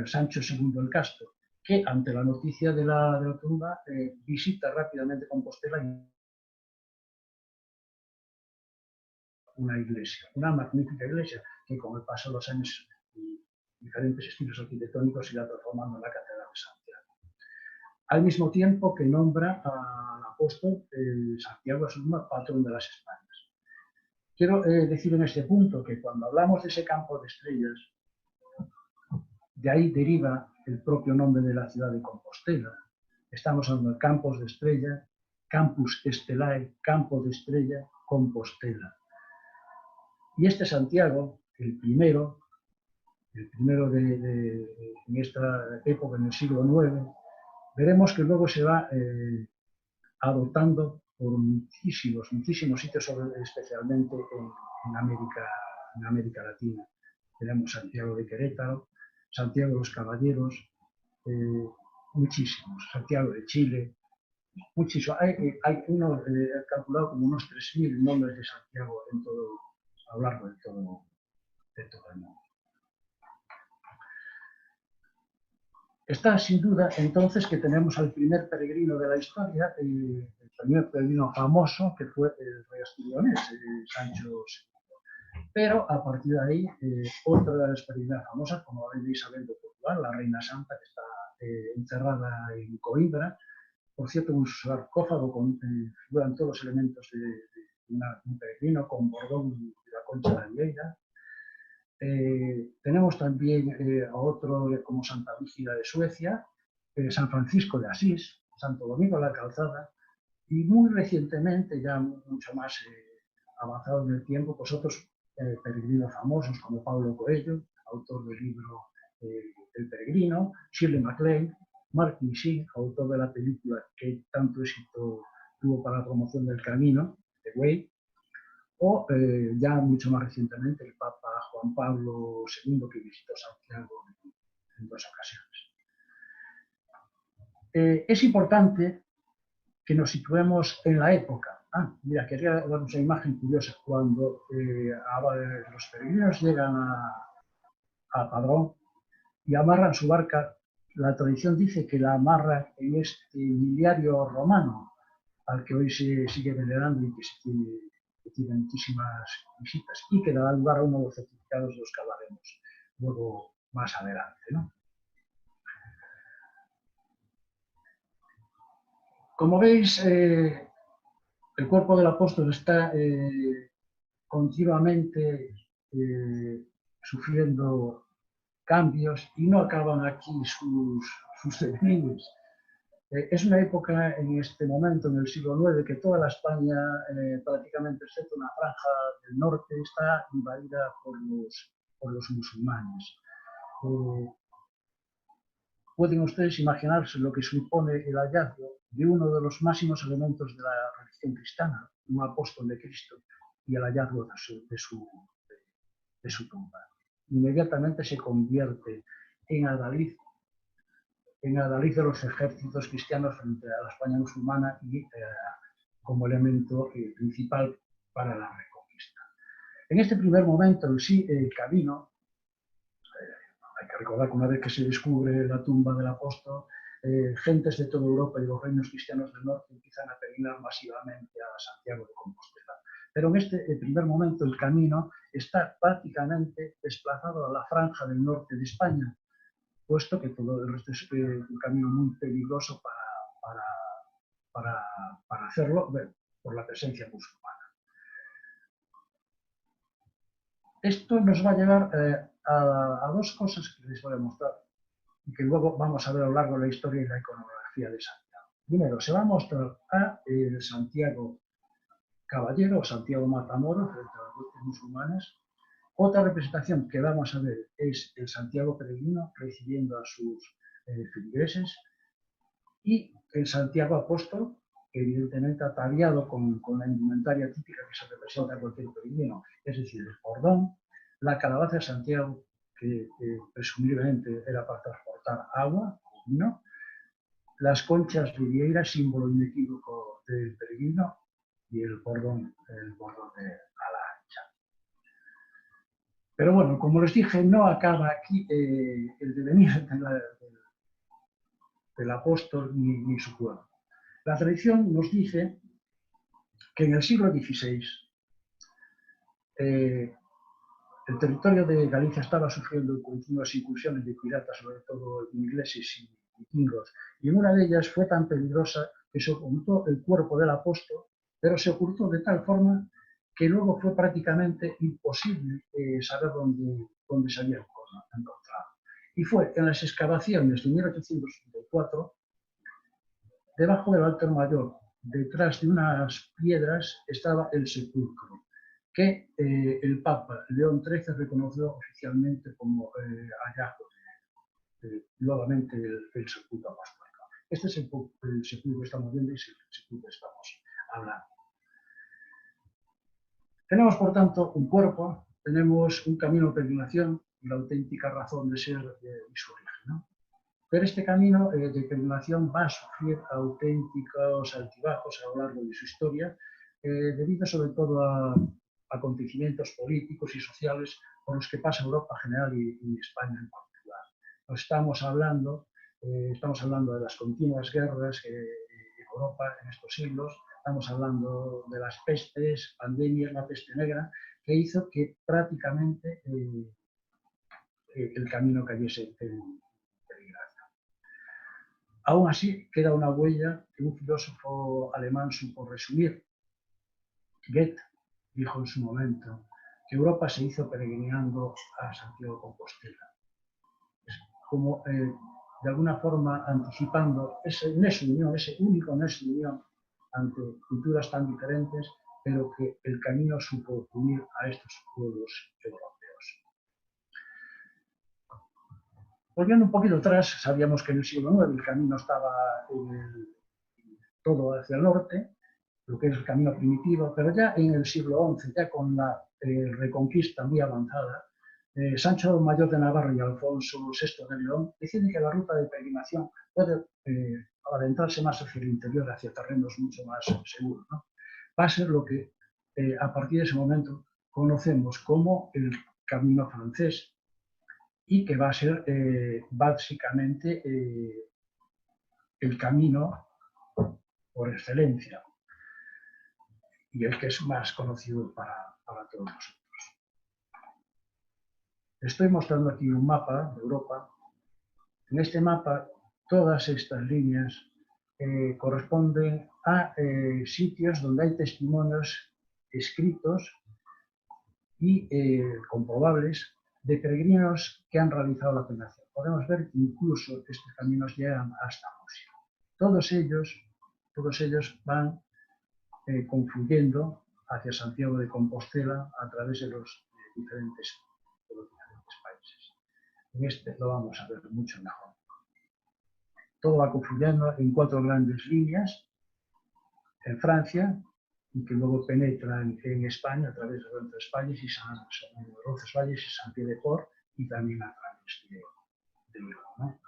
Sancho II el Casto, que ante la noticia de la tumba visita rápidamente Compostela y una iglesia, una magnífica iglesia que con el paso de los años y diferentes estilos arquitectónicos se irá transformando en la Catedral de Santiago. Al mismo tiempo que nombra al apóstol Santiago Asuma, patrón de las Españas. Quiero decir en este punto que cuando hablamos de ese campo de estrellas, de ahí deriva el propio nombre de la ciudad de Compostela. Estamos hablando de campos de estrella, Campus Stellae, campo de estrella, Compostela. Y este Santiago, el primero en esta época, en el siglo IX, veremos que luego se va adoptando por muchísimos sitios, especialmente en América Latina. Tenemos Santiago de Querétaro, Santiago de los Caballeros, muchísimos, Santiago de Chile, muchísimos. Hay uno calculado como unos 3000 nombres de Santiago a lo largo de todo el mundo. Está sin duda entonces que tenemos al primer peregrino de la historia, el primer peregrino famoso, que fue el rey asturianés, Sancho II. Pero a partir de ahí, otra de las peregrinas famosas, como la reina Isabel de Portugal, la reina santa, que está encerrada en Coimbra. Por cierto, un sarcófago figuran todos los elementos de un peregrino con bordón de la concha de Vieira. Tenemos también a otro como Santa Brígida de Suecia, San Francisco de Asís, Santo Domingo de la Calzada, y muy recientemente, ya mucho más avanzado en el tiempo, pues otros peregrinos famosos como Pablo Coelho, autor del libro El Peregrino, Shirley MacLaine, Mark Nissen, autor de la película que tanto éxito tuvo para la promoción del camino, The Way, o ya mucho más recientemente el Papa Juan Pablo II, que visitó Santiago dos ocasiones. Es importante que nos situemos en la época. Mira, quería darnos una imagen curiosa. Cuando los peregrinos llegan a Padrón y amarran su barca, la tradición dice que la amarran en este miliario romano, al que hoy se sigue venerando y que tiene muchísimas visitas, y que dará lugar a uno de los certificados de los que hablaremos luego más adelante, ¿no? Como veis, el cuerpo del apóstol está continuamente sufriendo cambios y no acaban aquí sus declives. Es una época en este momento, en el siglo IX, que toda la España, prácticamente excepto una franja del norte, está invadida por los musulmanes. Pueden ustedes imaginarse lo que supone el hallazgo de uno de los máximos elementos de la religión cristiana, un apóstol de Cristo, y el hallazgo de su tumba. Inmediatamente se convierte en adalid de los ejércitos cristianos frente a la España musulmana y como elemento principal para la reconquista. En este primer momento, el camino, hay que recordar que una vez que se descubre la tumba del apóstol, gentes de toda Europa y los reinos cristianos del norte empiezan a peregrinar masivamente a Santiago de Compostela. Pero en este primer momento el camino está prácticamente desplazado a la franja del norte de España, puesto que todo el resto es un camino muy peligroso para hacerlo por la presencia musulmana. Esto nos va a llevar a dos cosas que les voy a mostrar y que luego vamos a ver a lo largo de la historia y la iconografía de Santiago. Primero, se va a mostrar a el Santiago Caballero o Santiago Matamoros frente a las huestes musulmanas. Otra representación que vamos a ver es el Santiago Peregrino recibiendo a sus feligreses y el Santiago Apóstol, evidentemente ataviado con la indumentaria típica que se representa a cualquier peregrino, es decir, el cordón, la calabaza de Santiago, que presumiblemente era para transportar agua, vino, las conchas de vieira, símbolo inequívoco del peregrino, y el bordón de ala ancha. Pero bueno, como les dije, no acaba aquí el devenir del apóstol ni su pueblo. La tradición nos dice que en el siglo XVI el territorio de Galicia estaba sufriendo continuas incursiones de piratas, sobre todo ingleses y vikingos, y en una de ellas fue tan peligrosa que se ocultó el cuerpo del apóstol, pero se ocultó de tal forma que luego fue prácticamente imposible saber dónde se había encontrado. Y fue en las excavaciones de 1864, debajo del altar mayor, detrás de unas piedras, estaba el sepulcro, que el Papa León XIII reconoció oficialmente como hallazgo nuevamente el sepulcro apostólico. Este es el sepulcro que estamos viendo y es el sepulcro que estamos hablando. Tenemos, por tanto, un cuerpo, tenemos un camino de peregrinación y la auténtica razón de ser y su origen, ¿no? Pero este camino de peregrinación va a sufrir auténticos altibajos a lo largo de su historia, debido sobre todo a acontecimientos políticos y sociales por los que pasa Europa en general y España en particular. Estamos hablando de las continuas guerras en Europa en estos siglos, estamos hablando de las pestes, pandemias, la peste negra, que hizo que prácticamente el camino cayese en peregrinación. Aún así, queda una huella que un filósofo alemán supo resumir. Goethe dijo en su momento que Europa se hizo peregrinando a Santiago de Compostela. Es como, de alguna forma, anticipando ese nexo de unión, ese único nexo de unión ante culturas tan diferentes, pero que el camino supo unir a estos pueblos europeos. Volviendo un poquito atrás, sabíamos que en el siglo IX el camino estaba todo hacia el norte, lo que es el camino primitivo, pero ya en el siglo XI, ya con la reconquista muy avanzada, Sancho Mayor de Navarra y Alfonso VI de León deciden que la ruta de peregrinación puede adentrarse más hacia el interior, hacia terrenos mucho más seguros, ¿no? Va a ser lo que a partir de ese momento conocemos como el Camino francés y que va a ser básicamente el camino por excelencia y el que es más conocido para todos nosotros. Estoy mostrando aquí un mapa de Europa. En este mapa, todas estas líneas corresponden a sitios donde hay testimonios escritos y comprobables de peregrinos que han realizado la peregrinación. Podemos ver que incluso estos caminos llegan hasta Rusia. Todos ellos van confluyendo hacia Santiago de Compostela a través de los diferentes países. En este lo vamos a ver mucho mejor. Todo va confluyendo en 4 grandes líneas en Francia y que luego penetran en España a través de Roncesvalles y Saint-Pierre-de-Port y también a través de León, ¿no?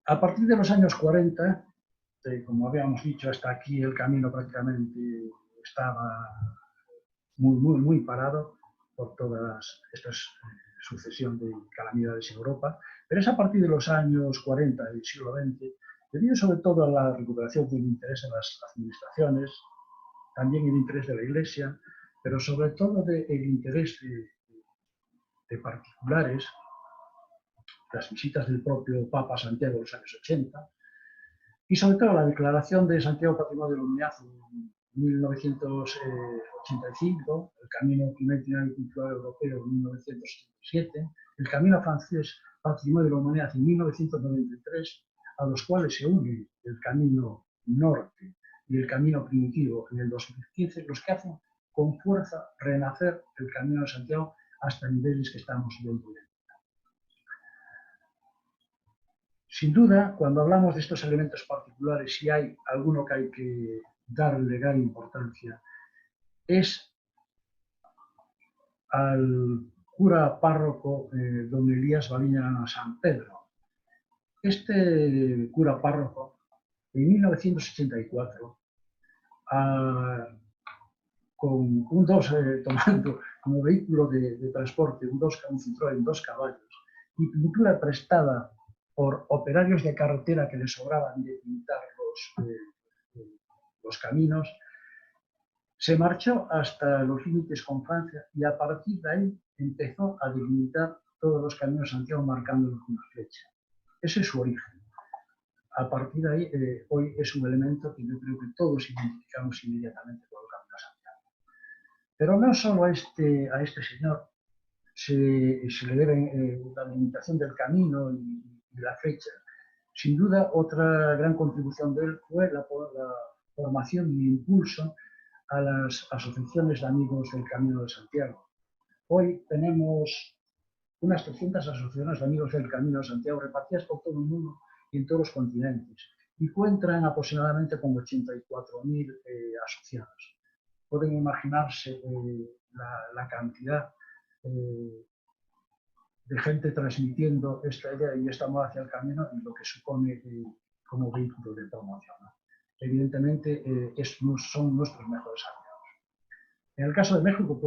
A partir de los años 40, como habíamos dicho, hasta aquí el camino prácticamente estaba muy parado por todas estas sucesión de calamidades en Europa, pero es a partir de los años 40 del siglo XX, debido sobre todo a la recuperación del interés en las administraciones, también el interés de la Iglesia, pero sobre todo el interés de particulares, las visitas del propio Papa Santiago en los años 80, y sobre todo la declaración de Santiago Patrimonio de la Humanidad en 1985, el Camino Itinerario y Cultural Europeo en 1977, el Camino Francés Patrimonio de la Humanidad en 1993, a los cuales se une el Camino Norte y el Camino Primitivo en el 2015, los que hacen con fuerza renacer el Camino de Santiago hasta niveles que estamos viendo hoy. Sin duda, cuando hablamos de estos elementos particulares, si hay alguno que hay que darle gran importancia, es al cura párroco don Elías Baliña San Pedro. Este cura párroco, en 1984, con un 2 tomando como vehículo de transporte un Citroën 2 caballos y pintura prestada por operarios de carretera que les sobraban de pintar los caminos, se marchó hasta los límites con Francia y a partir de ahí empezó a delimitar todos los caminos de Santiago marcándolos con una flecha. Ese es su origen. A partir de ahí, hoy es un elemento que yo creo que todos identificamos inmediatamente con el Camino de Santiago. Pero no solo a este señor se le debe la delimitación del camino y la fecha. Sin duda, otra gran contribución de él fue la formación y impulso a las asociaciones de amigos del Camino de Santiago. Hoy tenemos unas 300 asociaciones de amigos del Camino de Santiago repartidas por todo el mundo y en todos los continentes y cuentan aproximadamente con 84.000 asociados. Pueden imaginarse la cantidad de gente transmitiendo esta idea y esta moda hacia el camino y lo que supone como vehículo de promoción. Evidentemente, son nuestros mejores aliados. En el caso de México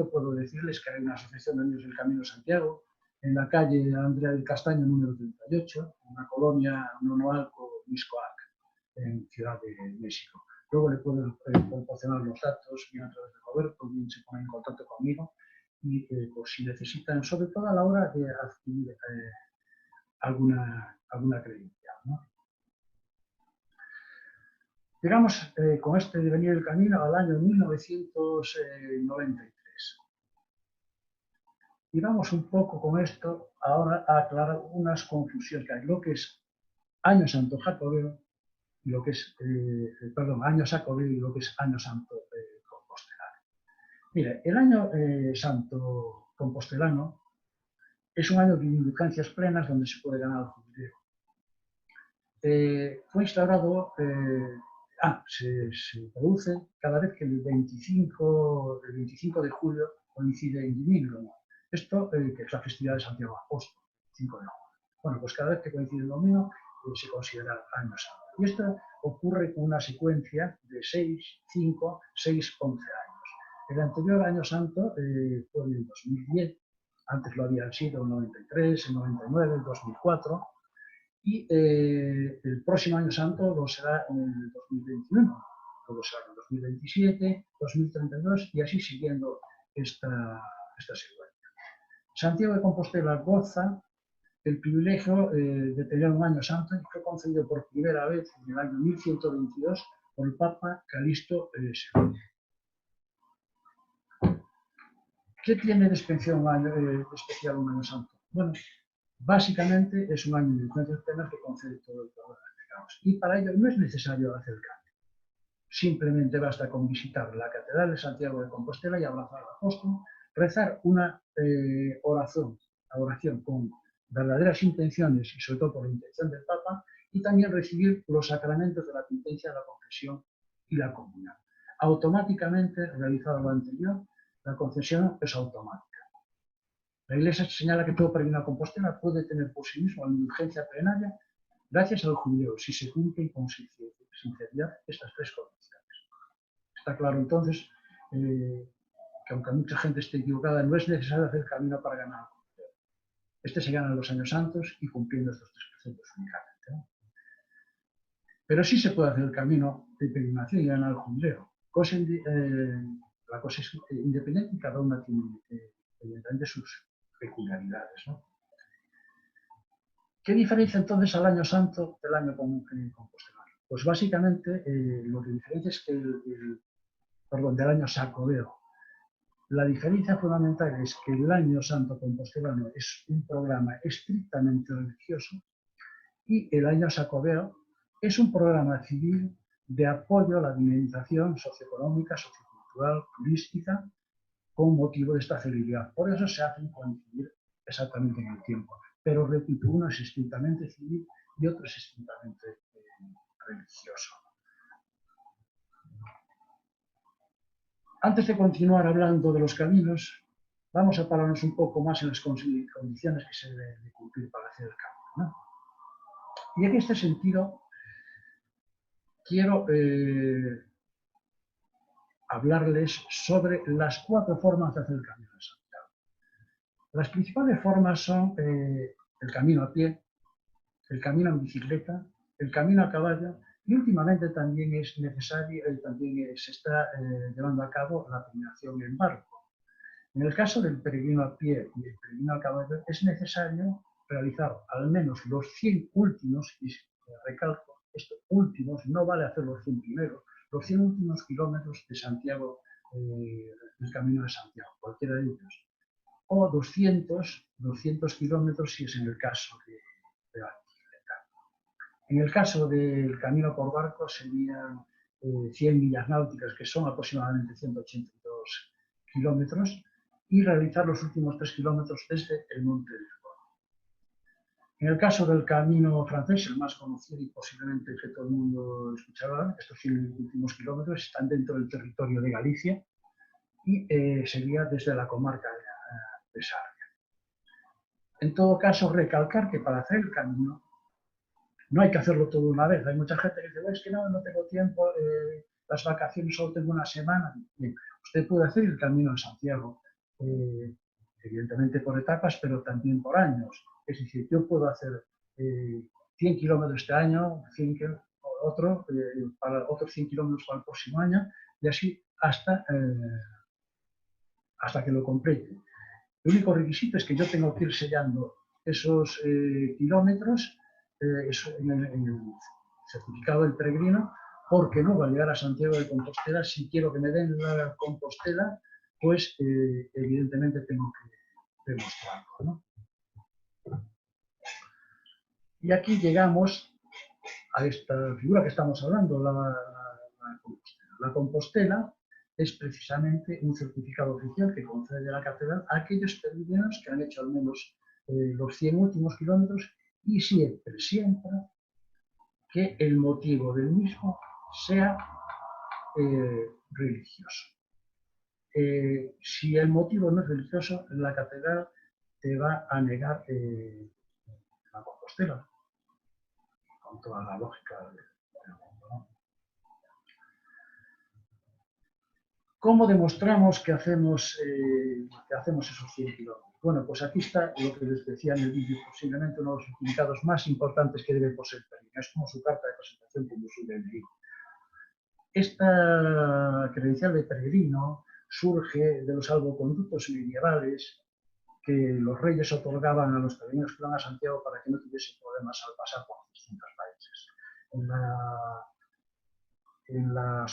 puedo decirles que hay una asociación de amigos del Camino de Santiago en la calle Andrea del Castaño, número 38, en la colonia Nonoalco, Mixcoac, en Ciudad de México. Luego le puedo proporcionar los datos, bien a través de Roberto, bien se ponen en contacto conmigo, y por si necesitan, sobre todo a la hora de adquirir alguna credencial, ¿no? Llegamos con este devenir del camino al año 1993. Y vamos un poco con esto ahora a aclarar unas confusiones que hay, lo que es Año Santo Jacobeo y lo que es, Año Jacobeo y lo que es Año Santo Compostelano. Mire, el Año Santo Compostelano es un año de indulgencias plenas donde se puede ganar el jubileo. Fue instaurado se produce cada vez que el 25 de julio coincide en Dimígrano. Esto, que es la festividad de Santiago Apóstol, 5 de julio. Bueno, pues cada vez que coincide el domingo se considera Año Santo. Y esto ocurre con una secuencia de 6, 5, 6, 11 años. El anterior Año Santo fue en el 2010, antes lo habían sido el 93, el 99, el 2004, y el próximo Año Santo lo será en el 2021, luego será en el 2027, 2032 y así siguiendo esta secuencia. Santiago de Compostela goza el privilegio de tener un Año Santo y fue concedido por primera vez en el año 1122 por el Papa Calixto II. ¿Qué tiene de especial un Año Santo? Bueno, básicamente es un año de influencias plenas que concede todo el programa. Y para ello no es necesario hacer cambio. Simplemente basta con visitar la Catedral de Santiago de Compostela y abrazar al apóstol, rezar una oración con verdaderas intenciones y sobre todo por la intención del Papa, y también recibir los sacramentos de la penitencia, la confesión y la comunión. Automáticamente, realizado lo anterior, la confesión es automática. La Iglesia señala que todo peregrino a Compostela puede tener por sí mismo la indulgencia plenaria gracias al jubileo, si se cumplen con sinceridad estas tres condiciones. Está claro entonces que aunque mucha gente esté equivocada, no es necesario hacer camino para ganar. Se gana en los Años Santos y cumpliendo estos tres preceptos únicamente, ¿no? Pero sí se puede hacer el camino de peregrinación y ganar el jubileo. La cosa es independiente y cada una tiene evidentemente sus peculiaridades, ¿no? ¿Qué diferencia entonces al Año Santo del año compostelano? Pues básicamente lo que diferencia es que del año sacobeo. La diferencia fundamental es que el Año Santo compostelano es un programa estrictamente religioso y el Año Sacobeo es un programa civil de apoyo a la dinamización socioeconómica, sociocultural, turística, con motivo de esta celeridad. Por eso se hacen coincidir exactamente en el tiempo. Pero repito, uno es estrictamente civil y otro es estrictamente religioso. Antes de continuar hablando de los caminos, vamos a pararnos un poco más en las condiciones que se deben de cumplir para hacer el camino, ¿no? Y en este sentido, quiero hablarles sobre las 4 formas de hacer el Camino de Santiago. Las principales formas son el camino a pie, el camino en bicicleta, el camino a caballo y últimamente también es necesario, se está llevando a cabo la peregrinación en barco. En el caso del peregrino a pie y el peregrino a caballo es necesario realizar al menos los 100 últimos, y recalco, estos últimos, no vale hacer los 100 primeros, los 100 últimos kilómetros de Santiago, del Camino de Santiago, cualquiera de ellos. O 200 kilómetros si es en el caso de la bicicleta. En el caso del camino por barco serían 100 millas náuticas, que son aproximadamente 182 kilómetros, y realizar los últimos 3 kilómetros desde el Monte del Coro. En el caso del camino francés, el más conocido y posiblemente que todo el mundo escuchará, estos 100 últimos kilómetros están dentro del territorio de Galicia y sería desde la comarca de Sarria. En todo caso, recalcar que para hacer el camino no hay que hacerlo todo una vez. Hay mucha gente que dice, es que no tengo tiempo, las vacaciones solo tengo una semana. Bien, usted puede hacer el Camino de Santiago, evidentemente por etapas, pero también por años. Es decir, yo puedo hacer 100 kilómetros este año, para otros 100 kilómetros para el próximo año, y así hasta que lo complete. El único requisito es que yo tengo que ir sellando esos kilómetros en el certificado del peregrino, porque no va a llegar a Santiago de Compostela. Si quiero que me den la Compostela, pues evidentemente tengo que demostrarlo, ¿no? Y aquí llegamos a esta figura que estamos hablando, la Compostela. La Compostela es precisamente un certificado oficial que concede la catedral a aquellos peregrinos que han hecho al menos los 100 últimos kilómetros y siempre que el motivo del mismo sea religioso. Si el motivo no es religioso, la catedral te va a negar la Compostela, con toda la lógica del mundo, ¿no? ¿Cómo demostramos que hacemos esos 100 kilómetros? Bueno, pues aquí está lo que les decía en el vídeo, posiblemente uno de los certificados más importantes que debe poseer el peregrino. Es como su carta de presentación, como su DNI. Esta credencial de peregrino surge de los salvoconductos medievales que los reyes otorgaban a los peregrinos que iban a Santiago para que no tuviesen problemas al pasar por distintos países. En la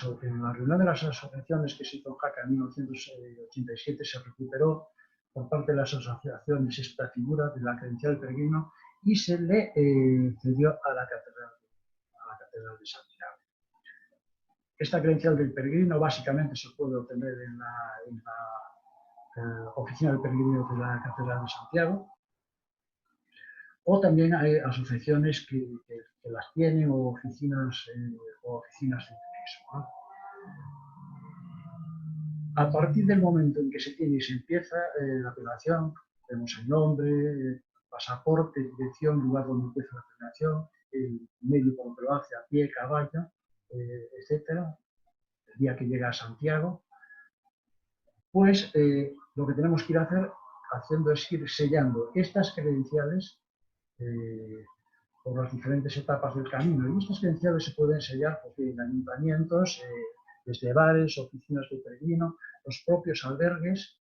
reunión de las asociaciones que se hizo en Jaca en 1987 se recuperó por parte de las asociaciones esta figura de la credencial del peregrino y se le cedió a la catedral de Santiago. Esta credencial del peregrino básicamente se puede obtener en la oficina del peregrino de la Catedral de Santiago, o también hay asociaciones que las tienen, o oficinas de turismo, ¿no? A partir del momento en que se tiene y se empieza la apelación, tenemos el nombre, pasaporte, dirección, lugar donde empieza la apelación, el medio por el que lo hace, a pie, caballo, etcétera, el día que llega a Santiago, pues lo que tenemos que ir haciendo es ir sellando estas credenciales por las diferentes etapas del camino. Y estas credenciales se pueden sellar pues, en ayuntamientos, desde bares, oficinas de peregrino, los propios albergues.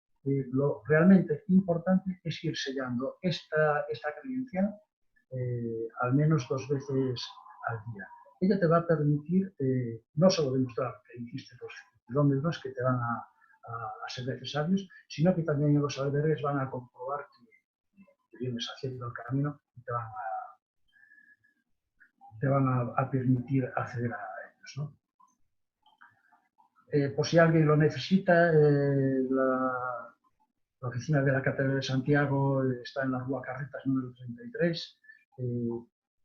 Lo realmente importante es ir sellando esta credencial al menos 2 veces al día. Ella te va a permitir no solo demostrar que hiciste los kilómetros que te van a ser necesarios, sino que también en los albergues van a comprobar que vienes haciendo el camino y te van a permitir acceder a ellos, ¿no? Por si alguien lo necesita, la oficina de la Catedral de Santiago está en la Rúa Carretas número 33.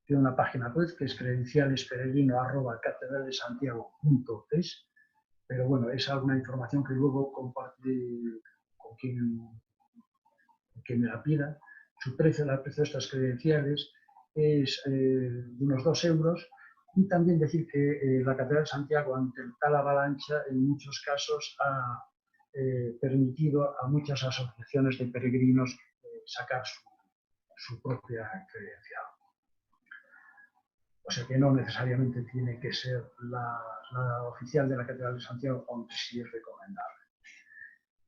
Tiene una página web que es credencialesperegrino@catedraldesantiago.es, pero bueno, es alguna información que luego comparte con quien me la pida. El precio de estas credenciales es de unos 2 euros. Y también decir que la Catedral de Santiago, ante tal avalancha, en muchos casos ha permitido a muchas asociaciones de peregrinos sacar su propia credencial. O sea que no necesariamente tiene que ser la oficial de la Catedral de Santiago, aunque sí es recomendable.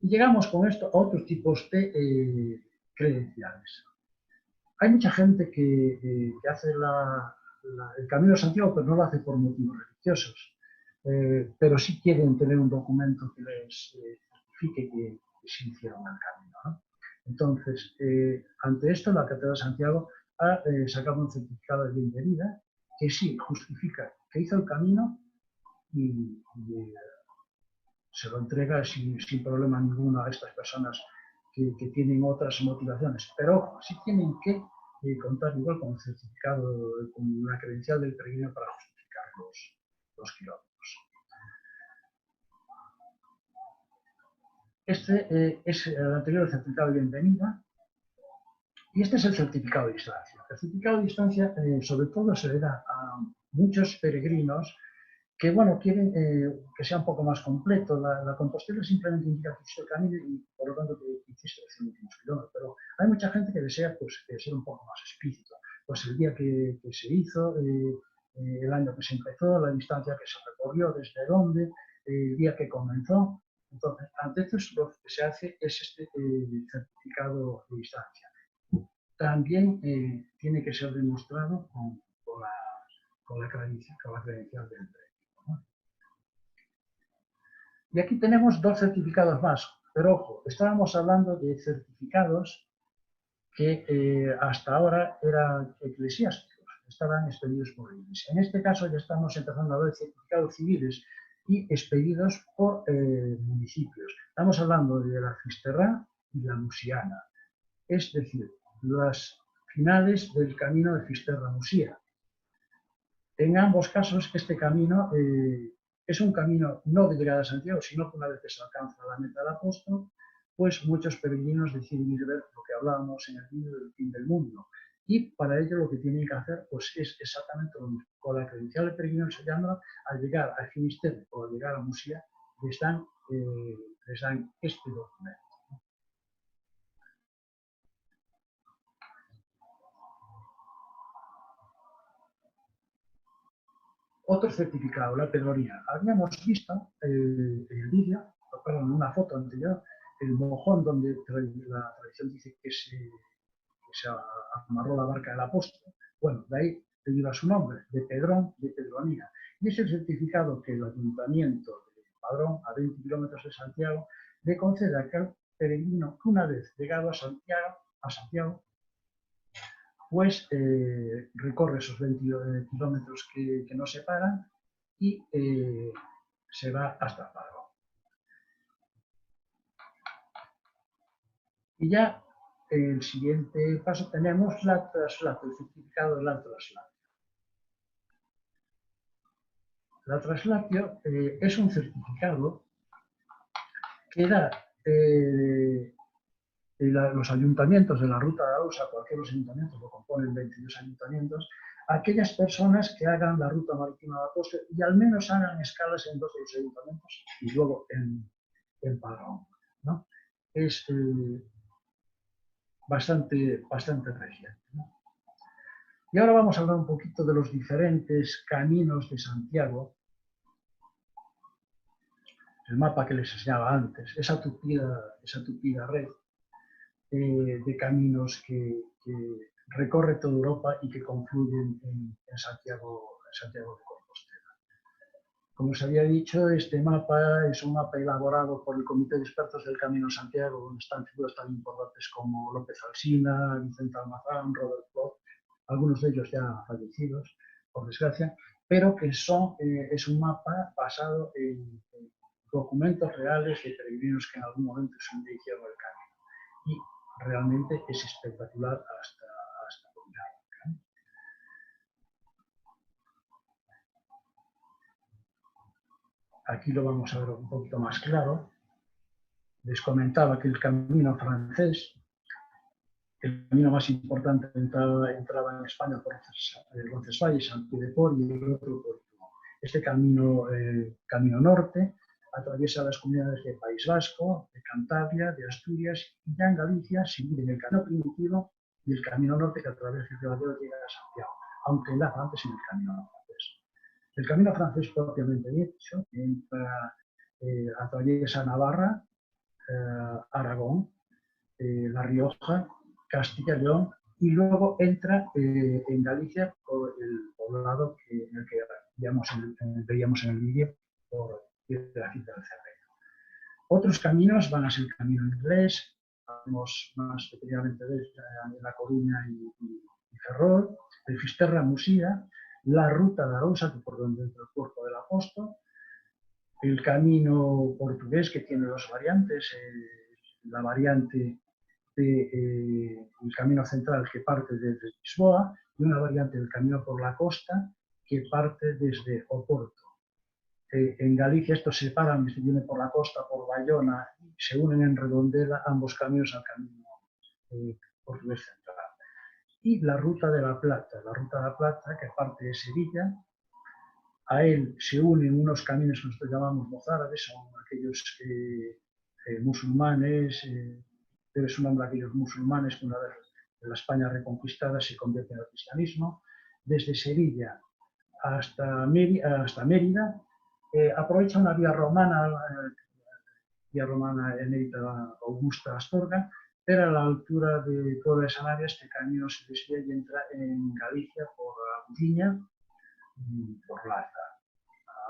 Y llegamos con esto a otros tipos de credenciales. Hay mucha gente que hace el Camino de Santiago, pero no lo hace por motivos religiosos, pero sí quieren tener un documento que les certifique que sí hicieron el camino, ¿no? Entonces, ante esto, la Catedral de Santiago ha sacado un certificado de bienvenida que sí justifica que hizo el camino y se lo entrega sin problema ninguno a estas personas que tienen otras motivaciones. Pero ojo, sí tienen que contar igual con el certificado, con la credencial del peregrino para justificar los kilómetros. Este es el anterior certificado de bienvenida y este es el certificado de distancia. El certificado de distancia sobre todo se le da a muchos peregrinos que bueno, quieren que sea un poco más completo. La Compostela simplemente indica que hiciste el camino y por lo tanto que hiciste los 100 últimos kilómetros, pero hay mucha gente que desea pues, ser un poco más explícito. Pues el día que se hizo, el año que se empezó, la distancia que se recorrió, desde dónde, el día que comenzó. Entonces, ante esto lo que se hace es este certificado de distancia. También tiene que ser demostrado con la credencial del tren. Y aquí tenemos 2 certificados más, pero ojo, estábamos hablando de certificados que hasta ahora eran eclesiásticos, estaban expedidos por la Iglesia. En este caso ya estamos empezando a ver certificados civiles y expedidos por municipios. Estamos hablando de la Fisterrá y la Musiana, es decir, las finales del camino de Fisterra-Musía. En ambos casos, este camino es un camino no de llegada a Santiago, sino que una vez que se alcanza la meta del apóstol, pues muchos peregrinos deciden ir a ver lo que hablábamos en el vídeo del fin del mundo. Y para ello lo que tienen que hacer pues, es exactamente lo mismo. Con la credencial de peregrino enseñándola, al llegar al Finisterre o al llegar a Musía, les dan este documento. Otro certificado, la pedronía. Habíamos visto en el vídeo, perdón, en una foto anterior, el mojón donde la tradición dice que se amarró la barca del apóstol. Bueno, de ahí lleva su nombre, de Pedrón, de Pedronía. Y es el certificado que el ayuntamiento de Padrón, a 20 kilómetros de Santiago, le concede a aquel peregrino que una vez llegado a Santiago, pues recorre esos 20 kilómetros que nos separan y se va hasta Padrón. Y ya el siguiente paso tenemos la traslato, el certificado de la traslato. La traslatio es un certificado que da los ayuntamientos de la Ruta de Arousa, cualquier ayuntamiento, lo componen 22 ayuntamientos, a aquellas personas que hagan la ruta marítima de Apóstol y al menos hagan escalas en 2 de los ayuntamientos y luego en Padrón, ¿no? Es bastante reciente, ¿no? Y ahora vamos a hablar un poquito de los diferentes caminos de Santiago. El mapa que les enseñaba antes, esa tupida red de caminos que recorre toda Europa y que confluyen en Santiago de Compostela. Como os había dicho, este mapa es un mapa elaborado por el Comité de Expertos del Camino de Santiago, donde están figuras tan importantes como López Alsina, Vicente Almazán, Robert Bloch, algunos de ellos ya fallecidos, por desgracia, pero que es un mapa basado en documentos reales de peregrinos que en algún momento se hicieron el camino. Y realmente es espectacular hasta mirarlo. Aquí lo vamos a ver un poquito más claro. Les comentaba que el camino francés, el camino más importante, entraba en España por Roncesvalles, Saint-Pied-de-Port y el otro por este camino norte, atraviesa las comunidades de País Vasco, de Cantabria, de Asturias y ya en Galicia se divide en el camino primitivo y el camino norte que a través de Ribadeo llega a Santiago, aunque enlaza antes en el camino francés. El camino francés propiamente dicho atraviesa Navarra, Aragón, La Rioja, Castilla y León y luego entra en Galicia por el poblado en el que veíamos en el vídeo por Piedrafita del Cerredo. Otros caminos van a ser el camino inglés, hablamos más detalladamente de La Coruña y Ferrol, el Fisterra Musía, la ruta de Arousa, por donde entra el cuerpo del apóstol, el camino portugués que tiene 2 variantes, la variante del camino central que parte desde Lisboa y una variante del camino por la costa que parte desde Oporto. En Galicia estos se separan, se vienen por la costa, por Bayona, y se unen en Redondela ambos caminos al camino portugués central. Y la Ruta de la Plata que parte de Sevilla, a él se unen unos caminos que nosotros llamamos mozárabes, son aquellos musulmanes, debe su nombre a aquellos musulmanes que una vez en la España reconquistada se convierten al cristianismo, desde Sevilla hasta Mérida, aprovecha una vía romana Eneita Augusta Astorga, pero a la altura de Puebla de Sanabria este camino se desvía y entra en Galicia por Agudiña y por Laza,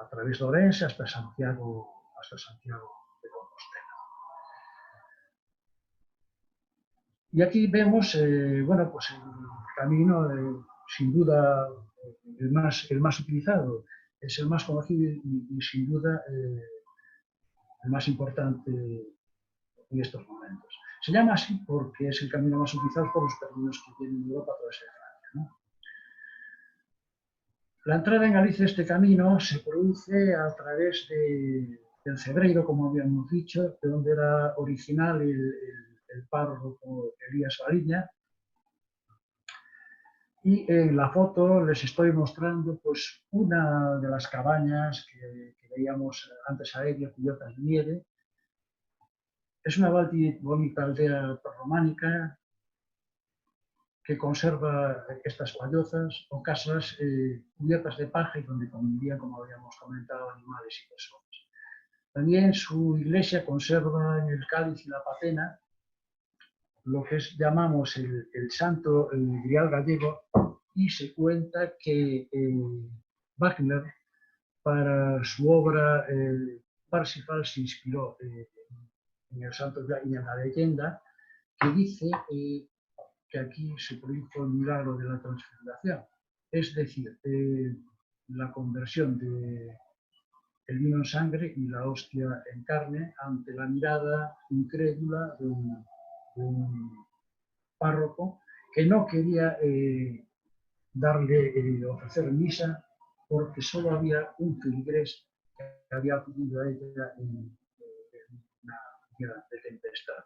a través de Orense hasta Santiago de Compostela. Y aquí vemos, bueno, pues el camino, sin duda, el más utilizado, es el más conocido y sin duda el más importante en estos momentos. Se llama así porque es el camino más utilizado por los peregrinos que vienen de Europa a través de Francia, ¿no? La entrada en Galicia a este camino se produce a través del Cebreiro, como habíamos dicho, de donde era original el párroco Elías Baliña. Y en la foto les estoy mostrando pues, una de las cabañas que veíamos antes aérea, cubiertas de nieve. Es una bonita aldea románica que conserva estas pallozas o casas cubiertas de paja y donde convivían, como habíamos comentado, animales y personas. También su iglesia conserva en el cáliz y la patena lo que llamamos el santo grial gallego, y se cuenta que Wagner, para su obra Parsifal, se inspiró en el santo grial y en la leyenda que dice que aquí se produjo el milagro de la transfiguración, es decir, la conversión del vino en sangre y la hostia en carne ante la mirada incrédula de un párroco que no quería ofrecer misa porque solo había un filigrés que había acudido a ella en una día de tempestad.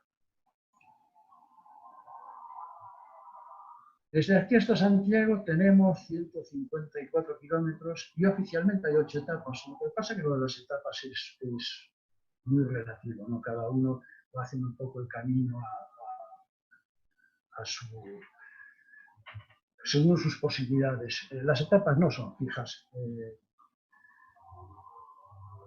Desde aquí hasta Santiago tenemos 154 kilómetros y oficialmente hay 8 etapas. Lo que pasa es que lo de las etapas es muy relativo, ¿no? Cada uno va haciendo un poco el camino según sus posibilidades. Las etapas no son fijas.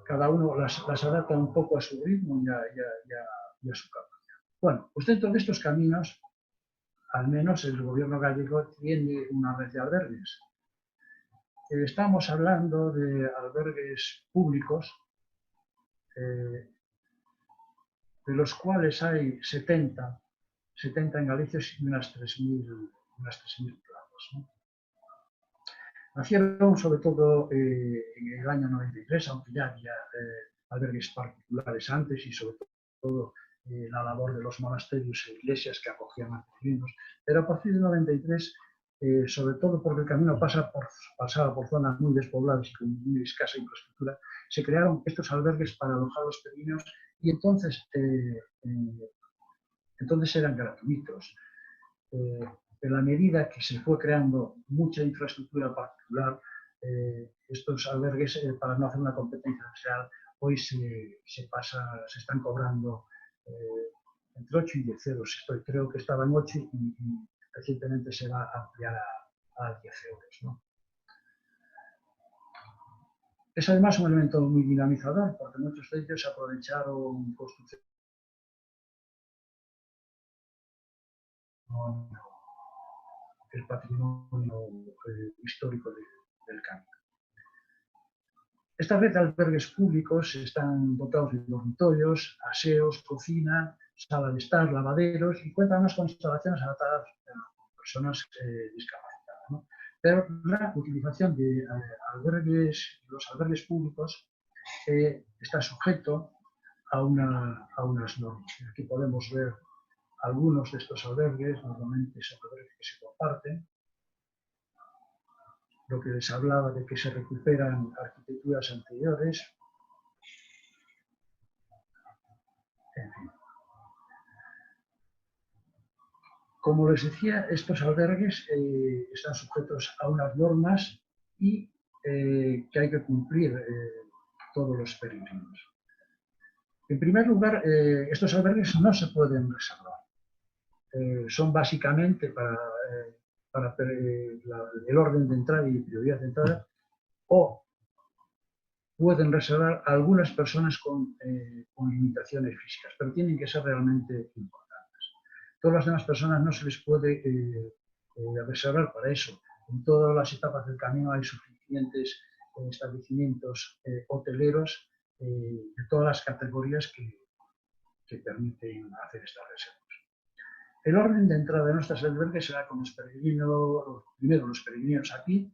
Cada uno las adapta un poco a su ritmo y a su capacidad. Bueno, pues dentro de estos caminos, al menos el gobierno gallego tiene una red de albergues. Estamos hablando de albergues públicos, de los cuales hay 70 en Galicia y unas 3.000 plazas, ¿no? Nacieron sobre todo en el año 93, aunque ya había albergues particulares antes y sobre todo la labor de los monasterios e iglesias que acogían a peregrinos. Pero a partir del 93, sobre todo porque el camino pasaba por zonas muy despobladas y con muy escasa infraestructura, se crearon estos albergues para alojar a los peregrinos y entonces eran gratuitos. En la medida que se fue creando mucha infraestructura particular, estos albergues, para no hacer una competencia real, hoy se están cobrando entre 8 y 10 euros. Creo que estaba en 8 y recientemente se va a ampliar a 10 euros, ¿no? Es además un elemento muy dinamizador, porque muchos de ellos aprovecharon construcción el patrimonio histórico del camino. Esta red de albergues públicos están dotados de dormitorios, aseos, cocina, sala de estar, lavaderos y cuentan con instalaciones adaptadas a personas discapacitadas, ¿no? Pero la utilización de los albergues públicos está sujeto a unas normas. Aquí podemos ver algunos de estos albergues, normalmente son albergues que se comparten. Lo que les hablaba de que se recuperan arquitecturas anteriores. En fin. Como les decía, estos albergues están sujetos a unas normas y que hay que cumplir todos los peregrinos. En primer lugar, estos albergues no se pueden reservar. Son básicamente para el orden de entrada y prioridad de entrada, o pueden reservar a algunas personas con limitaciones físicas, pero tienen que ser realmente importantes. Todas las demás personas no se les puede reservar para eso. En todas las etapas del camino hay suficientes establecimientos hoteleros de todas las categorías que permiten hacer estas reservas. El orden de entrada de nuestros albergues será con los peregrinos, primero los peregrinos a pie,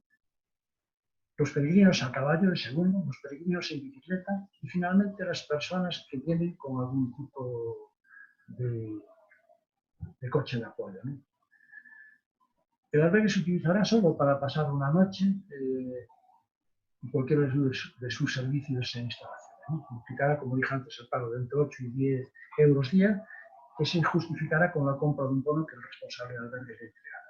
los peregrinos a caballo, el segundo, los peregrinos en bicicleta y finalmente las personas que vienen con algún tipo de coche de apoyo, ¿no? El albergue se utilizará solo para pasar una noche y cualquiera de sus servicios e instalaciones, ¿no? Implicará, como dije antes, el pago de entre 8 y 10 euros día, que se justificará con la compra de un bono que el responsable del albergue le entregará.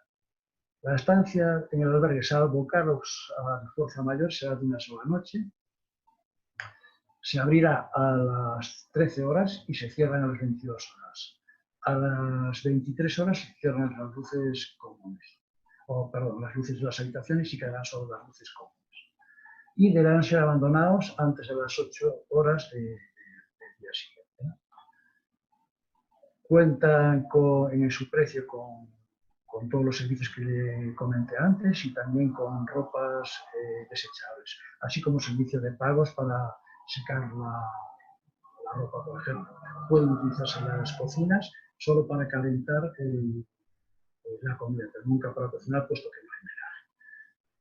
La estancia en el albergue, salvo cargos a fuerza mayor, será de una sola noche. Se abrirá a las 13 horas y se cierran a las 22 horas. A las 23 horas se cierran las luces comunes, las luces de las habitaciones, y quedarán solo las luces comunes. Y deberán ser abandonados antes de las 8 horas del día siguiente, ¿no? Cuentan en su precio con todos los servicios que le comenté antes y también con ropas desechables, así como servicio de pagos para secar la ropa, por ejemplo. Pueden utilizarse las cocinas solo para calentar la comida, pero nunca para cocinar, puesto que no hay drenaje.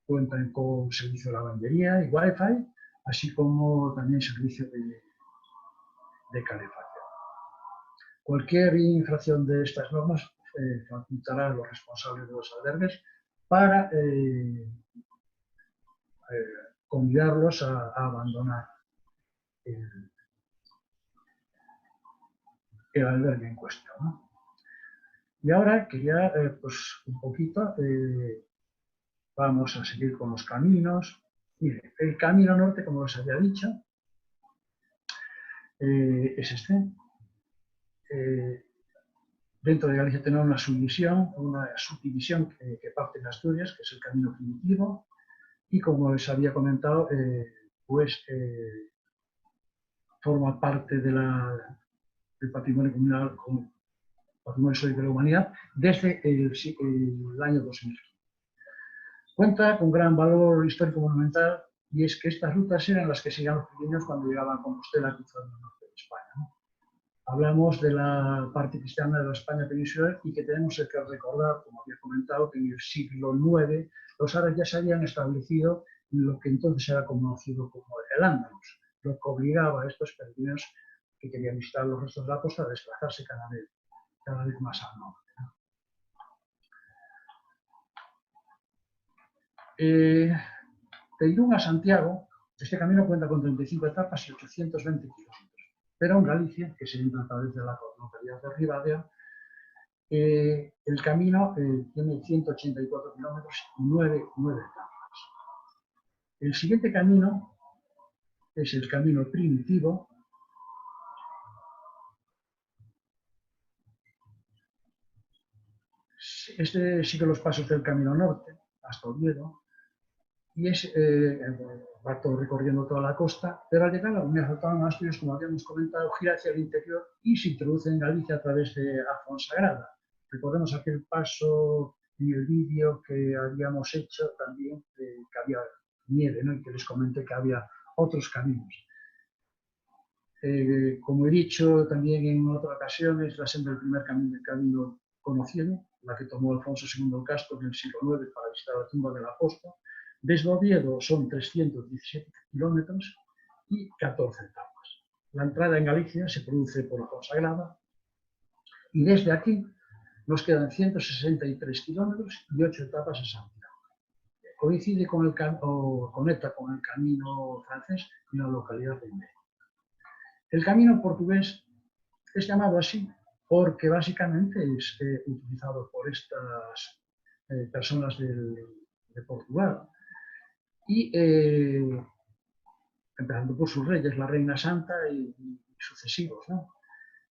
Cuentan con servicio de lavandería y wifi, así como también servicio de calefacción. Cualquier infracción de estas normas facultará a los responsables de los albergues para convidarlos a abandonar el albergue en cuestión, ¿no? Y ahora quería, pues un poquito, vamos a seguir con los caminos. Mire, el camino norte, como os había dicho, es este. Dentro de Galicia tenemos una subdivisión que parte de Asturias, que es el camino primitivo, y como les había comentado, forma parte del patrimonio comunal, como patrimonio histórico de la humanidad, desde el año 2000. Cuenta con gran valor histórico monumental, y es que estas rutas eran las que seguían los peregrinos cuando llegaban a Compostela cruzando el norte de España, ¿no? Hablamos de la parte cristiana de la España peninsular, y que tenemos que recordar, como había comentado, que en el siglo IX los árabes ya se habían establecido en lo que entonces era conocido como el Al-Ándalus, lo que obligaba a estos peregrinos que querían visitar los restos de la costa a desplazarse cada vez más al norte. De Irún a Santiago, este camino cuenta con 35 etapas y 820 kilómetros. Pero en Galicia, que se entra a través de la localidad de Ribadeo, el camino tiene 184 kilómetros y 9 etapas. El siguiente camino es el camino primitivo. Este sigue los pasos del camino norte hasta Oviedo, y va todo recorriendo toda la costa, pero al llegar a la Comunidad Autónoma de Asturias, como habíamos comentado, gira hacia el interior y se introduce en Galicia a través de Afonsagrada. Recordemos aquel paso en el vídeo que habíamos hecho también, que había nieve, ¿no? Y que les comenté que había otros caminos. Como he dicho también en otras ocasiones, la senda del primer camino conocido, la que tomó Alfonso II el Casco en el siglo IX para visitar la tumba del apóstol. Desde Oviedo son 317 kilómetros y 14 etapas. La entrada en Galicia se produce por Afonsagrada, y desde aquí nos quedan 163 kilómetros y 8 etapas a Santiago. Coincide conecta con el camino francés en la localidad de Meira. El camino portugués es llamado así porque básicamente es utilizado por estas personas de Portugal, y empezando por sus reyes, la Reina Santa y sucesivos, ¿no?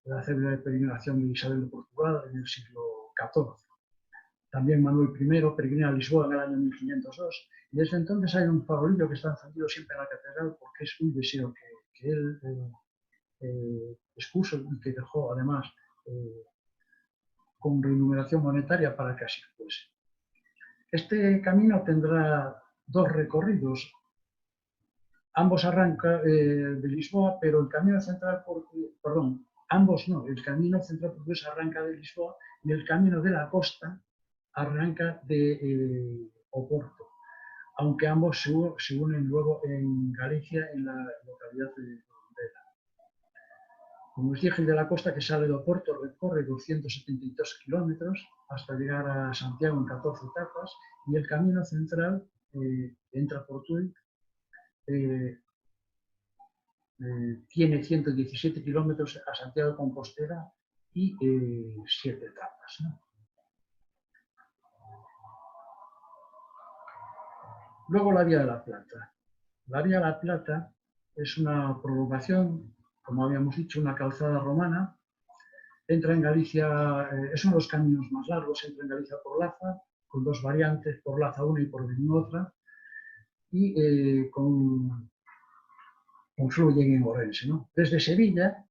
La célebre peregrinación de Isabel de Portugal en el siglo XIV. También Manuel I peregrina a Lisboa en el año 1502, y desde entonces hay un farolillo que está encendido siempre en la catedral, porque es un deseo que él expuso y que dejó además con remuneración monetaria para que así fuese. Este camino tendrá dos recorridos. Ambos arrancan de Lisboa, pero el camino central, ambos no, el camino central portugués arranca de Lisboa y el camino de la costa arranca de Oporto, aunque ambos se unen luego en Galicia, en la localidad de Vela. Como os dije, el de la costa, que sale de Oporto, recorre 272 kilómetros hasta llegar a Santiago en 14 etapas, y el camino central entra por Tui tiene 117 kilómetros a Santiago de Compostela y 7 etapas, ¿no? Luego la Vía de la Plata. La Vía de la Plata es una prolongación, como habíamos dicho, una calzada romana. Entra en Galicia, es uno de los caminos más largos, entra en Galicia por Laza, con dos variantes, por Laza una y por Verín otra, y confluyen en Orense, ¿no? Desde Sevilla,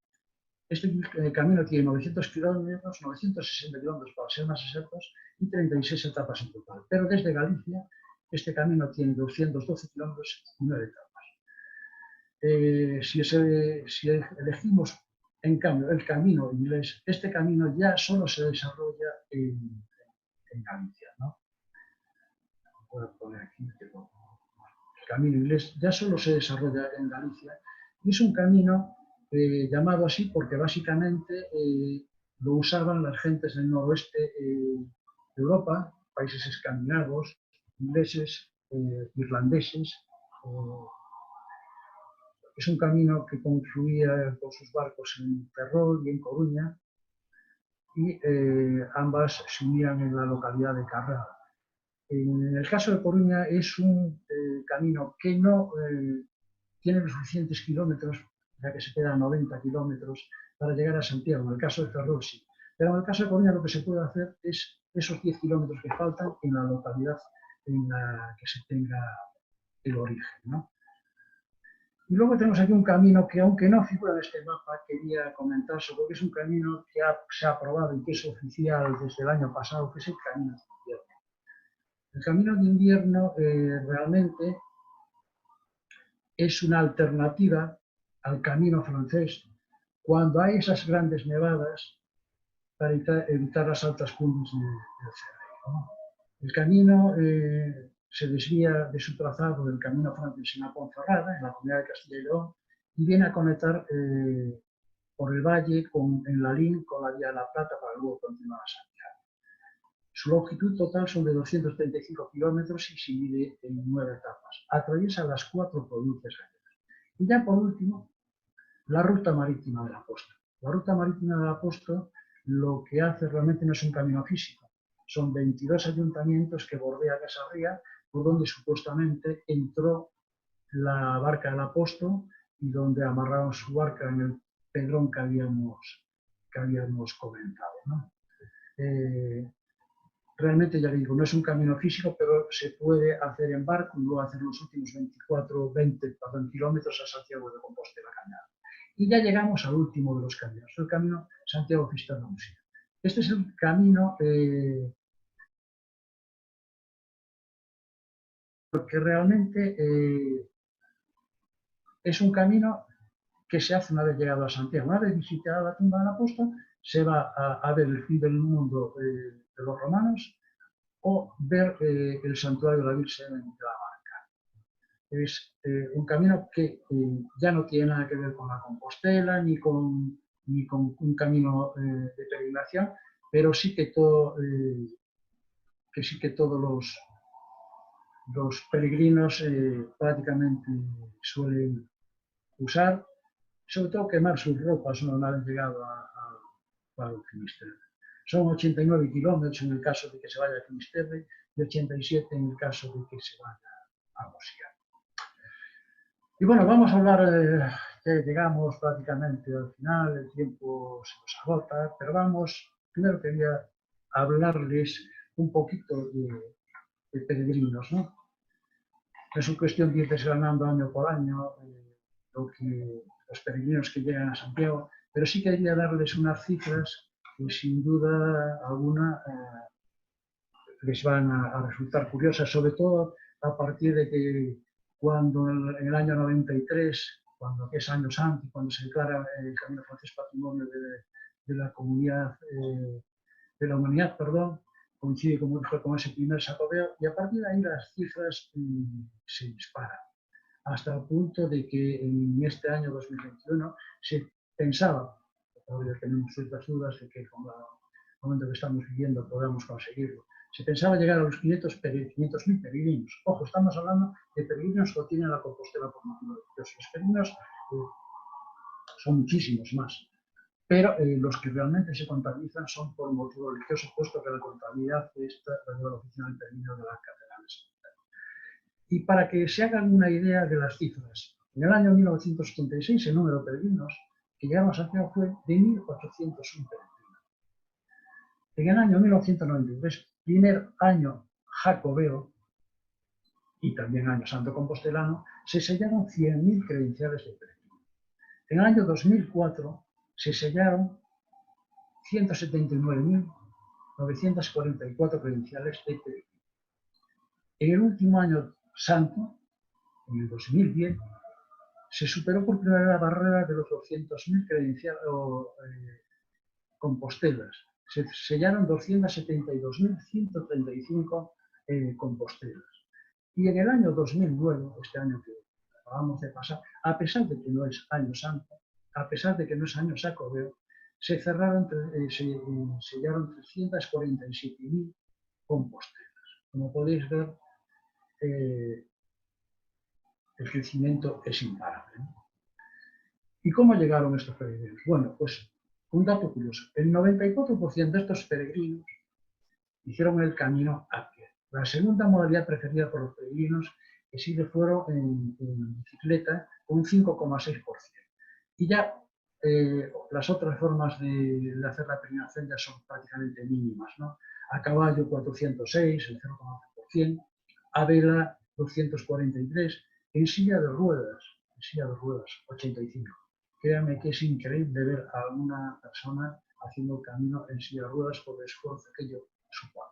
este camino tiene 900 kilómetros, 960 kilómetros para ser más exactos, y 36 etapas en total. Pero desde Galicia, este camino tiene 212 kilómetros y 9 etapas. Si elegimos, en cambio, el camino inglés, este camino ya solo se desarrolla en Galicia, ¿no? Voy a poner aquí que el camino inglés ya solo se desarrolla en Galicia y es un camino llamado así porque básicamente lo usaban las gentes del noroeste de Europa, países escandinavos, ingleses, irlandeses. Es un camino que confluía con sus barcos en Ferrol y en Coruña y ambas se unían en la localidad de Carral. En el caso de Coruña es un camino que no tiene los suficientes kilómetros, ya que se queda a 90 kilómetros para llegar a Santiago. En el caso de Ferrol sí. Pero en el caso de Coruña lo que se puede hacer es esos 10 kilómetros que faltan en la localidad en la que se tenga el origen, ¿no? Y luego tenemos aquí un camino que, aunque no figura en este mapa, quería comentar sobre, porque es un camino que se ha aprobado y que es oficial desde el año pasado, que es el Camino de Invierno. El Camino de Invierno realmente es una alternativa al camino francés cuando hay esas grandes nevadas para evitar las altas cumbres del Cerro, ¿no? El camino se desvía de su trazado del camino francés en la Ponferrada, en la comunidad de Castilla y León, y viene a conectar por el valle en Lalín con la Vía de la Plata para luego continuar a Santiago. Su longitud total son de 235 kilómetros y se divide en 9 etapas. Atraviesa las 4 provincias gallegas. Y ya por último, la ruta marítima del Apóstol. La ruta marítima del Apóstol lo que hace realmente no es un camino físico. Son 22 ayuntamientos que bordean esa ría por donde supuestamente entró la barca del Apóstol y donde amarraron su barca en el pedrón que habíamos comentado, ¿no? Realmente, ya digo, no es un camino físico, pero se puede hacer en barco y luego hacer los últimos 20 kilómetros a Santiago de Compostela caminando. Y ya llegamos al último de los caminos, el camino Santiago-Fisterra-Usía. Este es el camino porque realmente es un camino que se hace una vez llegado a Santiago. Una vez visitada la tumba del apóstol, se va a ver el fin del mundo de los romanos o ver el santuario de la Virgen de la Barca. Es un camino que ya no tiene nada que ver con la Compostela ni con un camino de peregrinación, pero sí que todos los peregrinos prácticamente suelen usar, sobre todo quemar sus ropas una vez llegado al Finisterre. Son 89 kilómetros en el caso de que se vaya a Finisterre y 87 en el caso de que se vaya a Murcia. Y bueno, vamos a hablar, llegamos prácticamente al final, el tiempo se nos agota, pero primero quería hablarles un poquito de peregrinos, ¿no? Es una cuestión de ir desgranando año por año los peregrinos que llegan a Santiago, pero sí quería darles unas cifras que sin duda alguna les van a resultar curiosas, sobre todo a partir de que cuando en el año 93, que es año santo, cuando se declara el Camino Francés Patrimonio de la Comunidad, de la Humanidad, perdón, coincide con ese primer sacobeo, y a partir de ahí las cifras se disparan, hasta el punto de que en este año 2021 se pensaba, todavía tenemos ciertas dudas de que con momento que estamos viviendo, podamos conseguirlo. Se pensaba llegar a los 500.000 peregrinos. Ojo, estamos hablando de peregrinos que tienen la Compostela por naturaleza. Los peregrinos son muchísimos más. Pero los que realmente se contabilizan son por motivo religioso, puesto que la contabilidad está la lleva la oficina del peregrino de las catedrales. Y para que se hagan una idea de las cifras, en el año 1986 el número de peregrinos que llegaron a Santiago fue de 1.801 peregrinos. En el año 1993, primer año jacobeo y también año santo compostelano, se sellaron 100.000 credenciales de peregrino. En el año 2004 se sellaron 179.944 credenciales de peregrino. En el último año santo, en el 2010, se superó por primera vez la barrera de los 200.000 credenciales compostelas. Se sellaron 272.135 compostelas. Y en el año 2009, este año que acabamos de pasar, a pesar de que no es año santo, a pesar de que no es año jacobeo, se sellaron 347.000 compostelas. Como podéis ver, el crecimiento es imparable. ¿Y cómo llegaron estos peregrinos? Bueno, pues un dato curioso. El 94% de estos peregrinos hicieron el camino a pie. La segunda modalidad preferida por los peregrinos es si le fueron en bicicleta, con un 5,6%. Y ya las otras formas de hacer la peregrinación ya son prácticamente mínimas, ¿no? A caballo 406, el 0,11%, a vela 243, en silla de ruedas 85. Créanme que es increíble ver a una persona haciendo el camino en silla de ruedas por el esfuerzo que ello supone.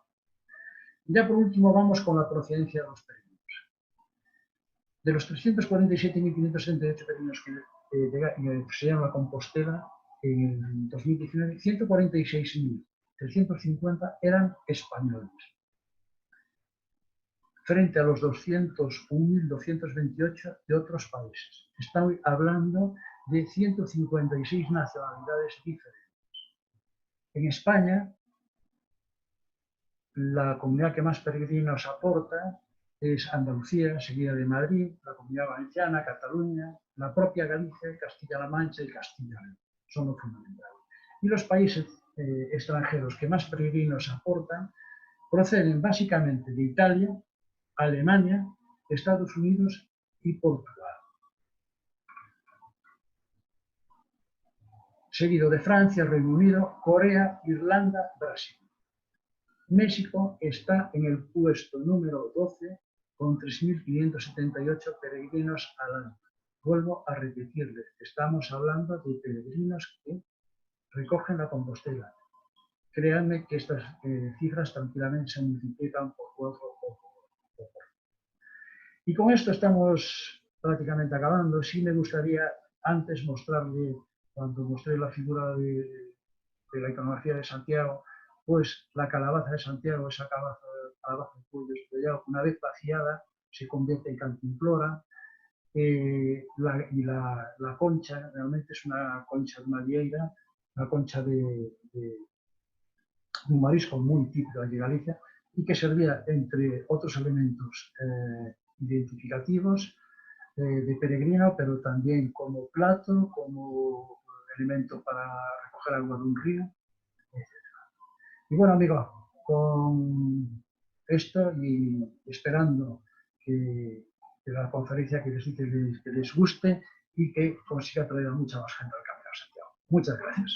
Y ya por último vamos con la procedencia de los peregrinos. De los 347.578 peregrinos que se llama la Compostela en 2019, 146.350 eran españoles, frente a los 201.228 de otros países. Estamos hablando de 156 nacionalidades diferentes. En España, la comunidad que más peregrinos aporta es Andalucía, seguida de Madrid, la Comunidad Valenciana, Cataluña, la propia Galicia, Castilla-La Mancha y Castilla y León. Son los fundamentales. Y los países extranjeros que más peregrinos aportan proceden básicamente de Italia, Alemania, Estados Unidos y Portugal. Seguido de Francia, Reino Unido, Corea, Irlanda, Brasil. México está en el puesto número 12 con 3.578 peregrinos al año. Vuelvo a repetirles, estamos hablando de peregrinos que recogen la Compostela. Créanme que estas cifras tranquilamente se multiplican por 4 o por 4. Y con esto estamos prácticamente acabando. Sí me gustaría antes mostrarle, cuando mostré la figura de la iconografía de Santiago, pues la calabaza de Santiago, esa calabaza de cuello estrellado, una vez vaciada, se convierte en cantimplora. Y la concha realmente es una concha de una vieira, una concha de un marisco muy típico de Galicia y que servía, entre otros elementos identificativos, de peregrino, pero también como plato, como elemento para recoger agua de un río, etc. Y bueno, amigos, con esto y esperando que la conferencia que les guste y que consiga traer a mucha más gente al Camino de Santiago. Muchas gracias.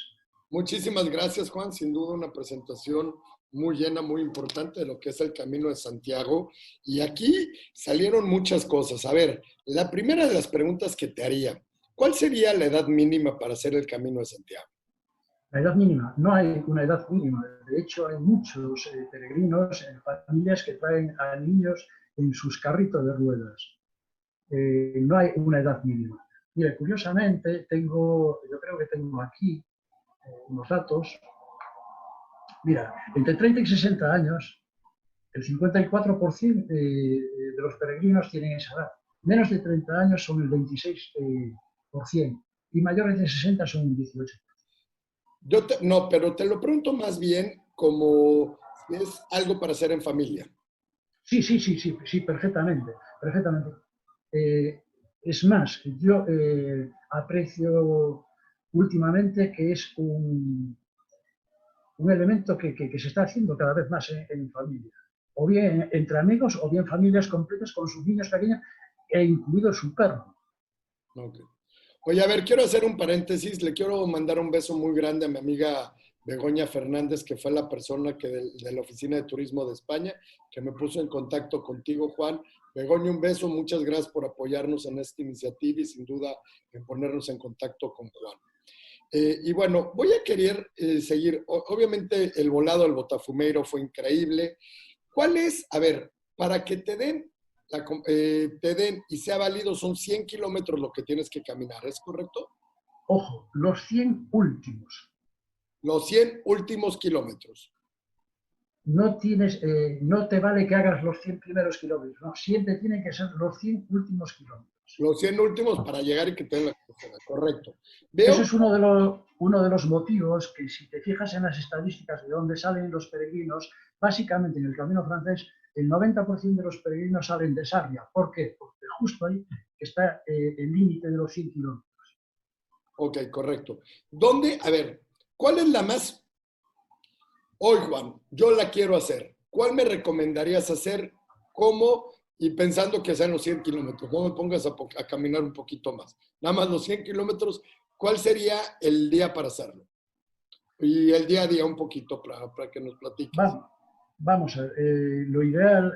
Muchísimas gracias, Juan. Sin duda una presentación muy llena, muy importante de lo que es el Camino de Santiago. Y aquí salieron muchas cosas. A ver, la primera de las preguntas que te haría, ¿cuál sería la edad mínima para hacer el Camino de Santiago? La edad mínima, no hay una edad mínima. De hecho, hay muchos peregrinos, familias que traen a niños en sus carritos de ruedas. No hay una edad mínima. Mire, curiosamente, yo creo que tengo aquí unos datos. Mira, entre 30 y 60 años, el 54% de los peregrinos tienen esa edad. Menos de 30 años son el 26%. Y mayores de 60 son un 18%. No, pero te lo pregunto más bien como si es algo para hacer en familia. Sí, perfectamente, perfectamente. Es más, yo aprecio últimamente que es un elemento que se está haciendo cada vez más en familia. O bien entre amigos, o bien familias completas con sus niños pequeños, e incluido su perro. Okay. Oye, a ver, quiero hacer un paréntesis. Le quiero mandar un beso muy grande a mi amiga Begoña Fernández, que fue la persona que de la Oficina de Turismo de España, que me puso en contacto contigo, Juan. Begoña, un beso. Muchas gracias por apoyarnos en esta iniciativa y sin duda en ponernos en contacto con Juan. Y bueno, voy a querer seguir. Obviamente el volado al Botafumeiro fue increíble. ¿Cuál es? A ver, para que te den y sea válido, son 100 kilómetros lo que tienes que caminar, ¿es correcto? Ojo, los 100 últimos. Los 100 últimos kilómetros. No te vale que hagas los 100 primeros kilómetros, no, siempre tienen que ser los 100 últimos kilómetros. Los 100 últimos para llegar y que te den la carretera, correcto. Ese es uno de los motivos que, si te fijas en las estadísticas de dónde salen los peregrinos, básicamente en el Camino Francés, el 90% de los peregrinos salen de Sarria. ¿Por qué? Porque justo ahí está el límite de los 100 kilómetros. Ok, correcto. ¿Dónde? A ver, ¿cuál es la más? Hoy, Juan, yo la quiero hacer. ¿Cuál me recomendarías hacer? ¿Cómo? Y pensando que sean los 100 kilómetros. No me pongas a caminar un poquito más. Nada más los 100 kilómetros. ¿Cuál sería el día para hacerlo? Y el día a día un poquito para que nos platiques. Vamos a ver, lo ideal,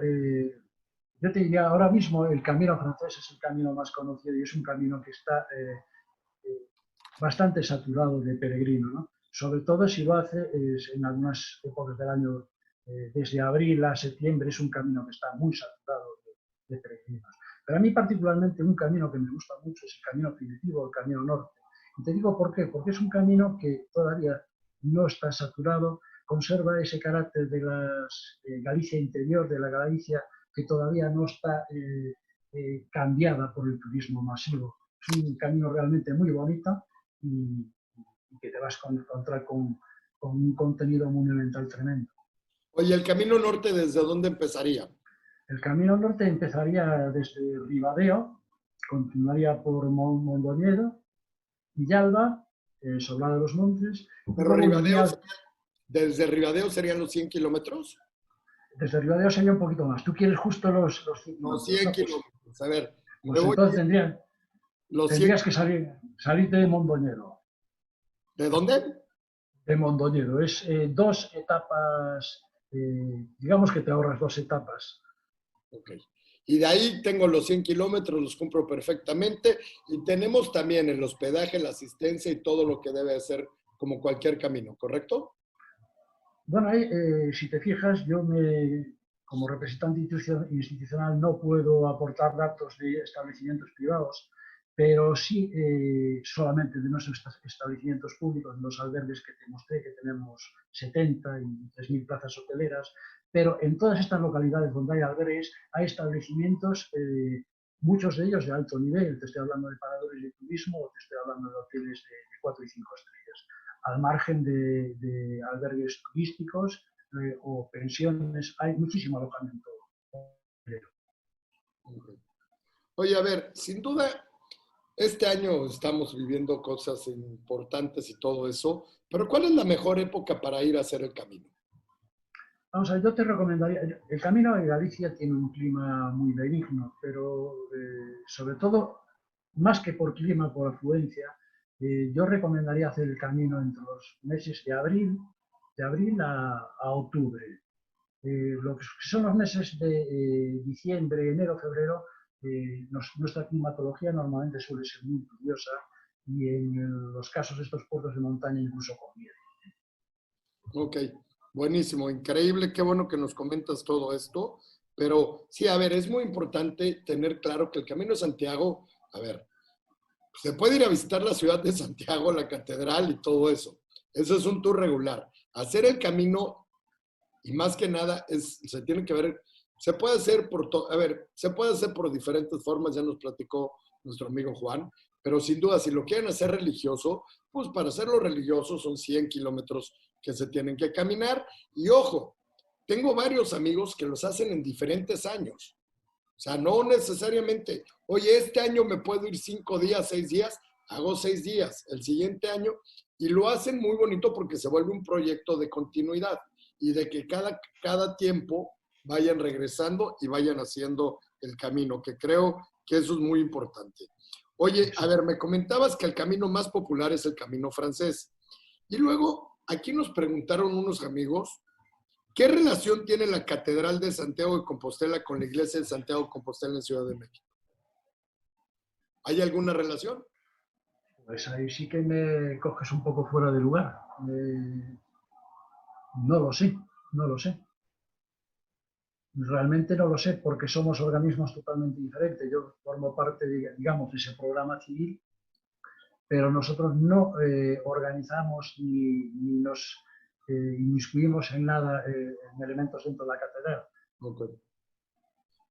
yo te diría ahora mismo el Camino Francés es el camino más conocido y es un camino que está bastante saturado de peregrinos, ¿no? Sobre todo si lo hace en algunas épocas del año, desde abril a septiembre, es un camino que está muy saturado de peregrinos. Pero a mí particularmente un camino que me gusta mucho es el camino primitivo, el camino norte. Y te digo por qué, porque es un camino que todavía no está saturado, conserva ese carácter de la Galicia interior, de la Galicia que todavía no está cambiada por el turismo masivo. Es un camino realmente muy bonito y que te vas a encontrar con un contenido monumental tremendo. Oye, ¿el camino norte desde dónde empezaría? El camino norte empezaría desde Ribadeo, continuaría por Mondoñedo, Villalba, Sobrado de los Montes. Pero Ribadeo, desde Ribadeo serían los 100 kilómetros. Desde Ribadeo sería un poquito más. ¿Tú quieres justo los 100 kilómetros? No, 100 kilómetros. A ver. Pues entonces tendrías que salir de Mondoñedo. ¿De dónde? De Mondoñedo. Es 2 etapas, digamos que te ahorras 2 etapas. Ok. Y de ahí tengo los 100 kilómetros, los cumplo perfectamente. Y tenemos también el hospedaje, la asistencia y todo lo que debe hacer como cualquier camino, ¿correcto? Bueno, si te fijas, yo como representante institucional no puedo aportar datos de establecimientos privados, pero sí solamente de nuestros establecimientos públicos, de los albergues que te mostré, que tenemos 70 y 3.000 plazas hoteleras, pero en todas estas localidades donde hay albergues hay establecimientos, muchos de ellos de alto nivel. Te estoy hablando de paradores de turismo o te estoy hablando de hoteles de 4 y 5 estrellas, al margen de albergues turísticos o pensiones. Hay muchísimo alojamiento. Oye, a ver, sin duda, este año estamos viviendo cosas importantes y todo eso, pero ¿cuál es la mejor época para ir a hacer el camino? Vamos a ver, yo te recomendaría, el camino de Galicia tiene un clima muy benigno, pero sobre todo, más que por clima, por afluencia, yo recomendaría hacer el camino entre los meses de abril a octubre. Lo que son los meses de diciembre, enero, febrero, nuestra climatología normalmente suele ser muy lluviosa y en los casos de estos puertos de montaña incluso con nieve. Ok, buenísimo, increíble, qué bueno que nos comentas todo esto, pero sí, a ver, es muy importante tener claro que el Camino de Santiago, a ver, se puede ir a visitar la ciudad de Santiago, la catedral y todo eso. Eso es un tour regular. Hacer el camino, y más que nada, se tiene que ver, se puede hacer se puede hacer por diferentes formas, ya nos platicó nuestro amigo Juan, pero sin duda, si lo quieren hacer religioso, pues para hacerlo religioso son 100 kilómetros que se tienen que caminar. Y ojo, tengo varios amigos que los hacen en diferentes años. O sea, no necesariamente, oye, este año me puedo ir 5 días, 6 días, hago 6 días el siguiente año, y lo hacen muy bonito porque se vuelve un proyecto de continuidad y de que cada tiempo vayan regresando y vayan haciendo el camino, que creo que eso es muy importante. Oye, a ver, me comentabas que el camino más popular es el camino francés. Y luego, aquí nos preguntaron unos amigos, ¿qué relación tiene la Catedral de Santiago de Compostela con la Iglesia de Santiago de Compostela en Ciudad de México? ¿Hay alguna relación? Pues ahí sí que me coges un poco fuera de lugar. No lo sé, no lo sé. Realmente no lo sé porque somos organismos totalmente diferentes. Yo formo parte, digamos, de ese programa civil, pero nosotros no organizamos ni nos inmiscuimos en nada en elementos dentro de la catedral. Okay.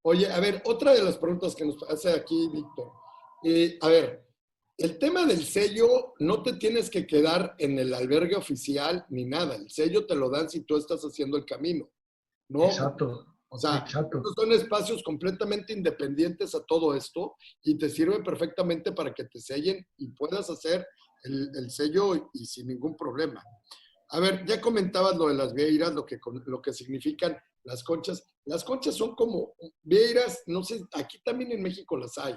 Oye, a ver, otra de las preguntas que nos hace aquí Víctor. A ver, el tema del sello no te tienes que quedar en el albergue oficial ni nada. El sello te lo dan si tú estás haciendo el camino, ¿no? Exacto. O sea, son espacios completamente independientes a todo esto y te sirve perfectamente para que te sellen y puedas hacer el sello y sin ningún problema. A ver, ya comentabas lo de las vieiras, lo que significan las conchas. Las conchas son como vieiras, no sé, aquí también en México las hay.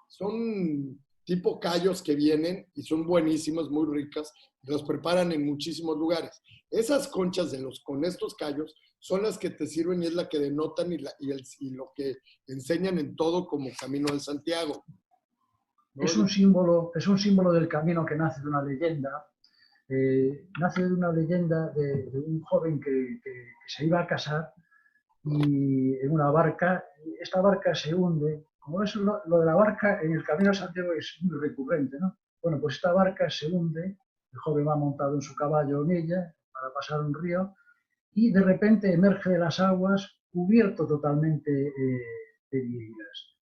Son tipo callos que vienen y son buenísimas, muy ricas, y las preparan en muchísimos lugares. Esas conchas con estos callos son las que te sirven y es la que denotan y lo que enseñan en todo como Camino de Santiago, ¿no? Es un símbolo del camino que nace de una leyenda. Nace de una leyenda de un joven que se iba a casar y en una barca, esta barca se hunde. Como es lo de la barca en el Camino de Santiago es muy recurrente, ¿no? Bueno, pues esta barca se hunde, el joven va montado en su caballo en ella para pasar un río y de repente emerge de las aguas cubierto totalmente de vieiras.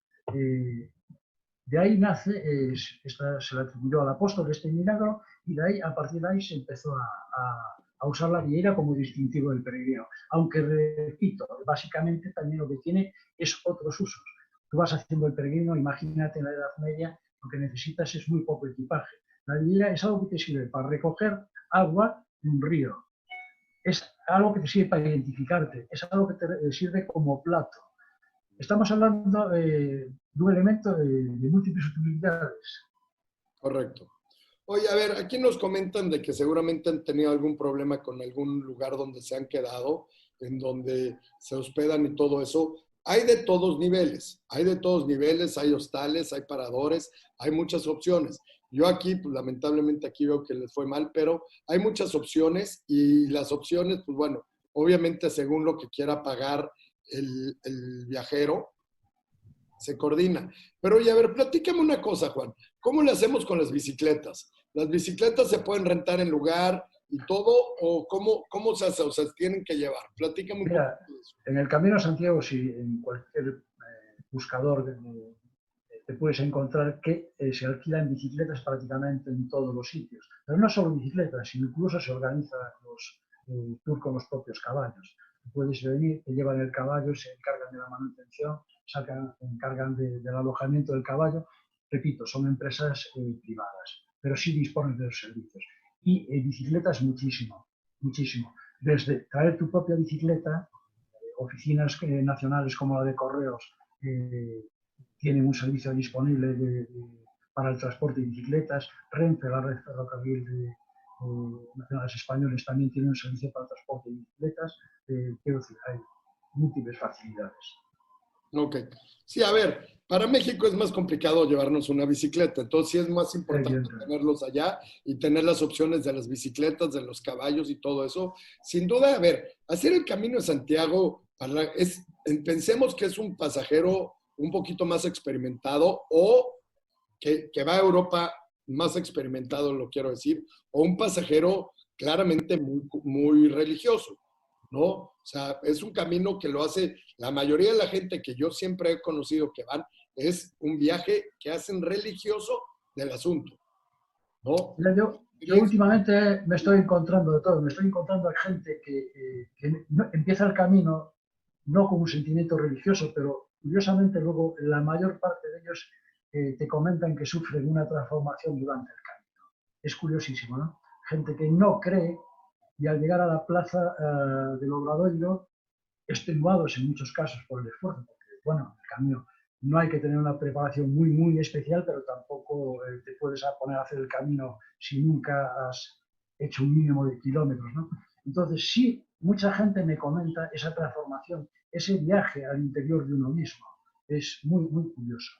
De ahí nace, se le atribuyó al apóstol este milagro y de ahí, a partir de ahí se empezó a usar la vieira como distintivo del peregrino. Aunque, repito, básicamente también lo que tiene es otros usos. Tú vas haciendo el peregrino, imagínate en la Edad Media, lo que necesitas es muy poco equipaje. La vieira es algo que te sirve para recoger agua de un río. Es algo que te sirve para identificarte, es algo que te sirve como plato. Estamos hablando de un elemento de múltiples utilidades. Correcto. Oye, a ver, aquí nos comentan de que seguramente han tenido algún problema con algún lugar donde se han quedado, en donde se hospedan y todo eso. Hay de todos niveles, hay hostales, hay paradores, hay muchas opciones. Yo aquí, pues lamentablemente aquí veo que les fue mal, pero hay muchas opciones y las opciones, pues bueno, obviamente según lo que quiera pagar el viajero, se coordina. Pero oye, a ver, platícame una cosa, Juan. ¿Cómo le hacemos con las bicicletas? ¿Las bicicletas se pueden rentar en lugar y todo? ¿O cómo se hace? O sea, tienen que llevar. Platícame un poco de eso. En el Camino a Santiago, si en cualquier buscador te puedes encontrar que se alquilan bicicletas prácticamente en todos los sitios. Pero no solo bicicletas, sino incluso se organizan los tours con los propios caballos. Puedes venir, te llevan el caballo, se encargan de la manutención, se encargan del alojamiento del caballo. Repito, son empresas privadas, pero sí disponen de los servicios. Y bicicletas muchísimo, muchísimo. Desde traer tu propia bicicleta, oficinas nacionales como la de Correos tienen un servicio disponible para el transporte de bicicletas. Renfe, la red ferrocarril de nacionales españoles, también tiene un servicio para el transporte de bicicletas. Quiero decir, hay múltiples facilidades. Ok. Sí, a ver, para México es más complicado llevarnos una bicicleta, entonces sí es más importante tenerlos allá y tener las opciones de las bicicletas, de los caballos y todo eso. Sin duda, a ver, hacer el Camino de Santiago, pensemos que es un pasajero un poquito más experimentado o que va a Europa más experimentado, lo quiero decir, o un pasajero claramente muy, muy religioso, ¿no? O sea, es un camino que lo hace la mayoría de la gente que yo siempre he conocido que van, es un viaje que hacen religioso del asunto, ¿no? Mira, Yo últimamente me estoy encontrando de todo. Me estoy encontrando a gente que empieza el camino no con un sentimiento religioso, pero curiosamente luego la mayor parte de ellos te comentan que sufren una transformación durante el camino. Es curiosísimo, ¿no? Gente que no cree y al llegar a la plaza del Obradoiro, extenuados en muchos casos por el esfuerzo, porque, bueno, el camino no hay que tener una preparación muy, muy especial, pero tampoco te puedes poner a hacer el camino si nunca has hecho un mínimo de kilómetros, ¿no? Entonces, sí, mucha gente me comenta esa transformación, ese viaje al interior de uno mismo. Es muy, muy curioso.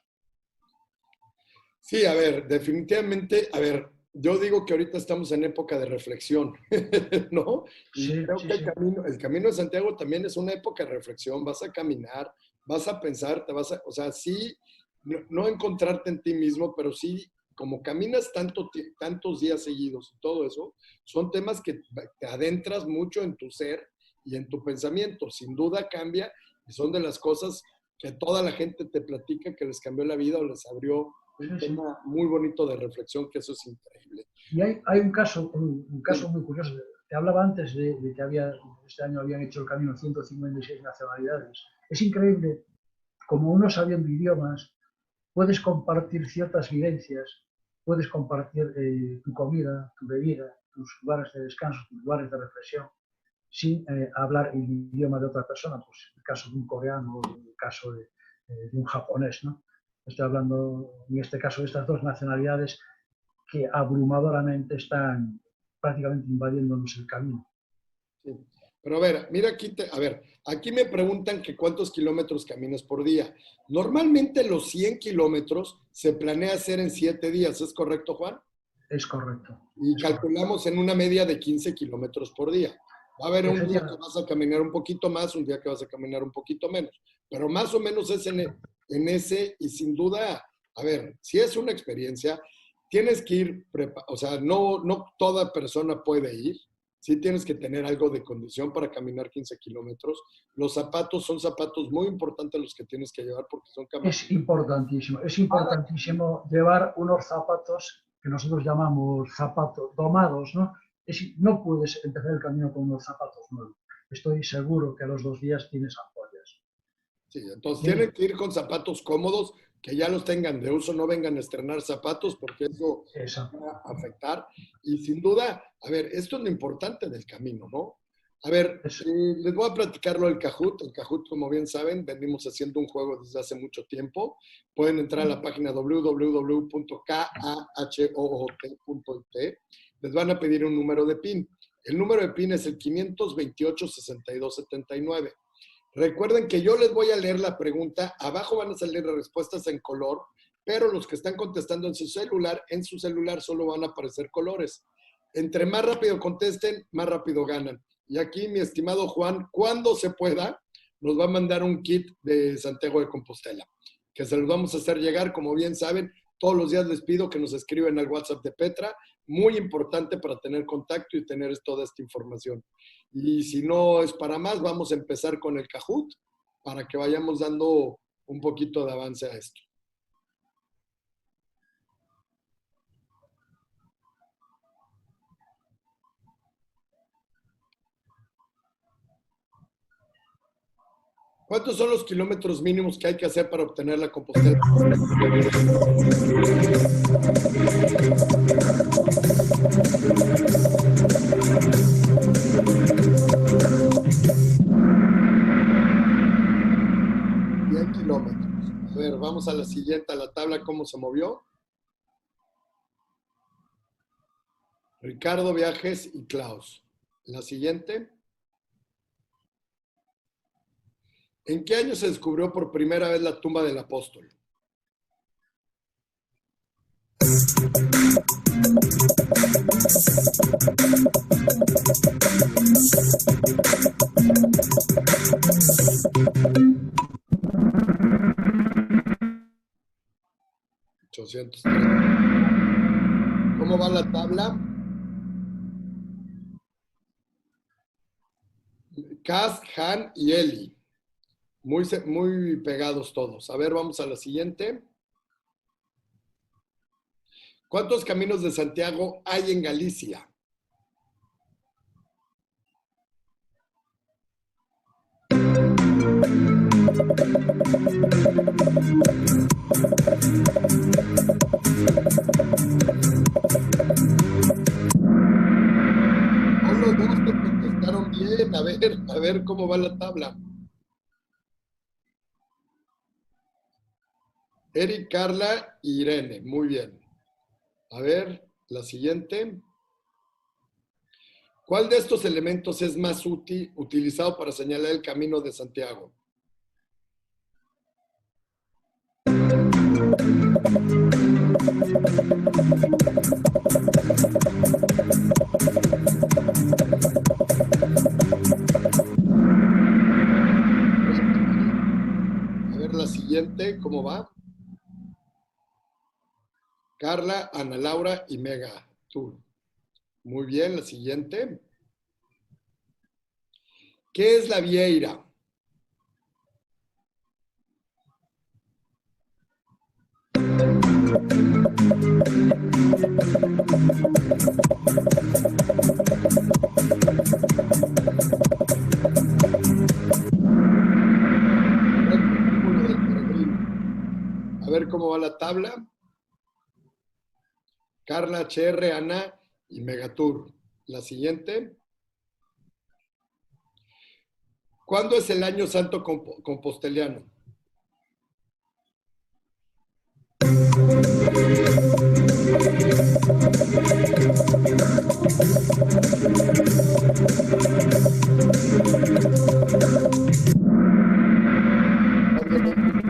Sí, a ver, definitivamente, a ver, yo digo que ahorita estamos en época de reflexión, ¿no? Y Sí, creo sí, que sí. el camino de Santiago también es una época de reflexión. Vas a caminar, vas a pensar, o sea, sí, no encontrarte en ti mismo, pero sí, como caminas tantos días seguidos y todo eso, son temas que te adentras mucho en tu ser y en tu pensamiento. Sin duda cambia y son de las cosas que toda la gente te platica que les cambió la vida o les abrió un Sí, sí. tema muy bonito de reflexión, que eso es increíble. Y hay un caso muy curioso. Te hablaba antes de que este año habían hecho el camino 156 nacionalidades. Es increíble como uno sabiendo idiomas puedes compartir ciertas vivencias, puedes compartir tu comida, tu bebida, tus lugares de descanso, tus lugares de reflexión, sin hablar el idioma de otra persona, pues el caso de un coreano o el caso de un japonés, ¿no? Estoy hablando, en este caso, de estas dos nacionalidades que abrumadoramente están prácticamente invadiéndonos el camino. Sí. Pero a ver, mira aquí, aquí me preguntan que cuántos kilómetros caminas por día. Normalmente los 100 kilómetros se planea hacer en 7 días, ¿es correcto, Juan? Es correcto. Y Es calculamos en una media de 15 kilómetros por día. Va a haber un día que vas a caminar un poquito más, un día que vas a caminar un poquito menos, pero más o menos es en ese, y sin duda, a ver, si es una experiencia, tienes que ir, o sea, no toda persona puede ir, sí tienes que tener algo de condición para caminar 15 kilómetros. Los zapatos son zapatos muy importantes los que tienes que llevar porque son Es importantísimo llevar unos zapatos que nosotros llamamos zapatos domados, ¿no? No puedes empezar el camino con unos zapatos nuevos. Estoy seguro que a los 2 días tienes ampollas. Sí, entonces tienen que ir con zapatos cómodos, que ya los tengan de uso, no vengan a estrenar zapatos porque eso va a afectar. Y sin duda, a ver, esto es lo importante del camino, ¿no? A ver, les voy a platicar lo del Kahoot. El Kahoot, como bien saben, venimos haciendo un juego desde hace mucho tiempo. Pueden entrar a la página www.kahoot.it. Les van a pedir un número de PIN. El número de PIN es el 528-6279. Recuerden que yo les voy a leer la pregunta. Abajo van a salir las respuestas en color, pero los que están contestando en su celular solo van a aparecer colores. Entre más rápido contesten, más rápido ganan. Y aquí, mi estimado Juan, cuando se pueda, nos va a mandar un kit de Santiago de Compostela, que se los vamos a hacer llegar. Como bien saben, todos los días les pido que nos escriban al WhatsApp de Petra, muy importante para tener contacto y tener toda esta información. Y si no es para más, vamos a empezar con el Kahoot para que vayamos dando un poquito de avance a esto. ¿Cuántos son los kilómetros mínimos que hay que hacer para obtener la Compostela? Kilómetros. A ver, vamos a la siguiente, a la tabla, cómo se movió. Ricardo Viajes y Klaus. La siguiente. ¿En qué año se descubrió por primera vez la tumba del apóstol? ¿Cómo va la tabla? Cas, Han y Eli. Muy pegados todos. A ver, vamos a la siguiente. ¿Cuántos caminos de Santiago hay en Galicia? Solo dos te contestaron bien. A ver cómo va la tabla. Eric, Carla y Irene. Muy bien. A ver, la siguiente. ¿Cuál de estos elementos es más utilizado para señalar el camino de Santiago? A ver la siguiente, ¿cómo va? Carla, Ana Laura y Mega. Tú. Muy bien, la siguiente. ¿Qué es la vieira? A ver cómo va la tabla. Carla, HR, Ana y Megatur. La siguiente. ¿Cuándo es el año santo composteliano? El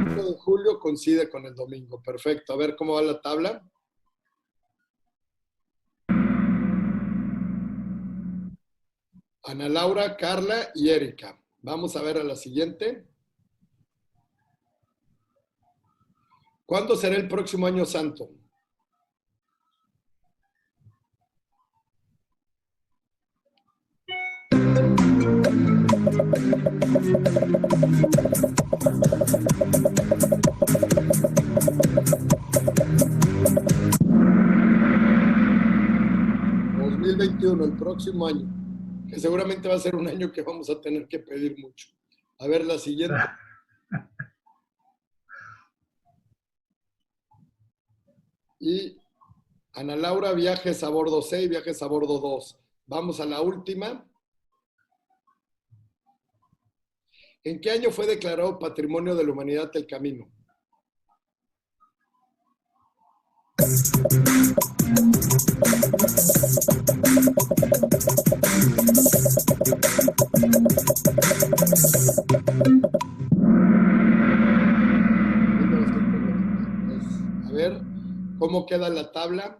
1 de julio coincide con el domingo. Perfecto. A ver cómo va la tabla. Ana Laura, Carla y Erika. Vamos a ver a la siguiente. ¿Cuándo será el próximo año santo? ...2021, el próximo año, que seguramente va a ser un año que vamos a tener que pedir mucho. A ver la siguiente. Y Ana Laura, viajes a bordo 6, viajes a bordo 2. Vamos a la última. ¿En qué año fue declarado Patrimonio de la Humanidad el camino? A ver, ¿cómo queda la tabla?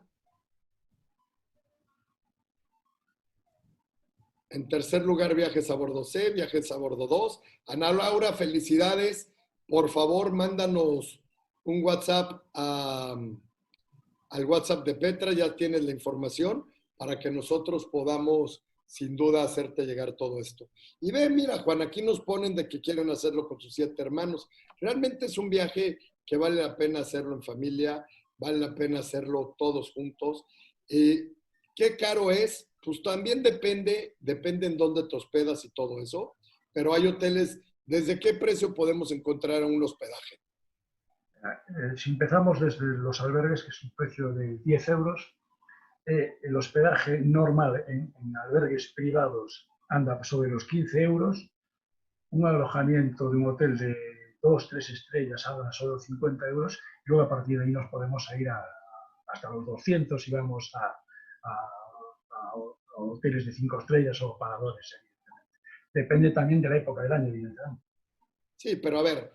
En tercer lugar, viajes a bordo C, viajes a bordo 2. Ana Laura, felicidades. Por favor, mándanos un WhatsApp al WhatsApp de Petra, ya tienes la información para que nosotros podamos, sin duda, hacerte llegar todo esto. Y ve, mira, Juan, aquí nos ponen de que quieren hacerlo con sus 7 hermanos. Realmente es un viaje que vale la pena hacerlo en familia, vale la pena hacerlo todos juntos. ¿Qué caro es? Pues también depende en dónde te hospedas y todo eso, pero hay hoteles, ¿desde qué precio podemos encontrar un hospedaje? Si empezamos desde los albergues, que es un precio de 10 euros, el hospedaje normal en albergues privados anda sobre los 15 euros, un alojamiento de un hotel de 2, 3 estrellas anda sobre los 50 euros, y luego a partir de ahí nos podemos ir hasta los 200 y vamos a hoteles de 5 estrellas o pagadores, evidentemente. Depende también de la época del año, evidentemente. Sí, pero a ver,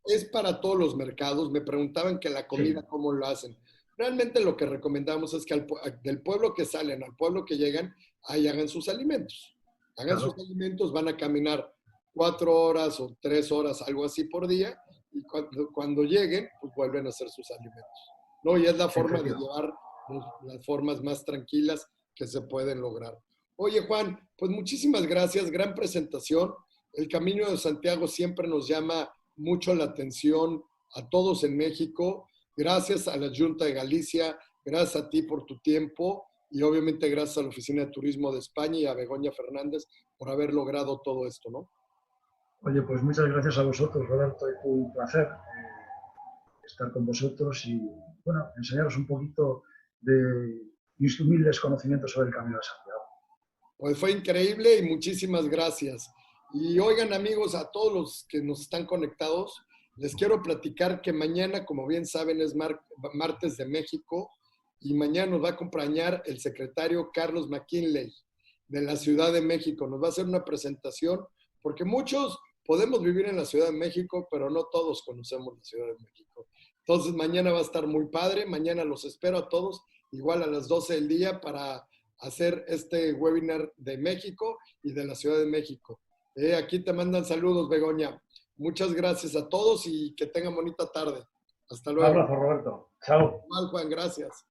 es para todos los mercados. Me preguntaban que la comida, sí, ¿cómo lo hacen? Realmente lo que recomendamos es que del pueblo que salen al pueblo que llegan, ahí hagan sus alimentos. Hagan sus alimentos, van a caminar 4 horas o 3 horas, algo así por día, y cuando lleguen, pues vuelven a hacer sus alimentos, ¿no? Y es la forma de llevar las formas más tranquilas que se pueden lograr. Oye, Juan, pues muchísimas gracias, gran presentación. El Camino de Santiago siempre nos llama mucho la atención a todos en México. Gracias a la Junta de Galicia, Gracias a ti por tu tiempo y obviamente gracias a la Oficina de Turismo de España y a Begoña Fernández por haber logrado todo esto, ¿no? Oye, pues muchas gracias a vosotros, Roberto, y fue un placer estar con vosotros y, bueno, enseñaros un poquito de mis humildes conocimientos sobre el Camino de Santiago. Pues fue increíble y muchísimas gracias. Y oigan, amigos, a todos los que nos están conectados, les quiero platicar que mañana, como bien saben, es martes de México y mañana nos va a acompañar el secretario Carlos McKinley de la Ciudad de México. Nos va a hacer una presentación porque muchos podemos vivir en la Ciudad de México, pero no todos conocemos la Ciudad de México. Entonces mañana va a estar muy padre. Mañana los espero a todos, igual a las 12 del día para hacer este webinar de México y de la Ciudad de México. Aquí te mandan saludos, Begoña. Muchas gracias a todos y que tengan bonita tarde. Hasta luego. Un abrazo, Roberto. Chao. Mal, Juan, gracias.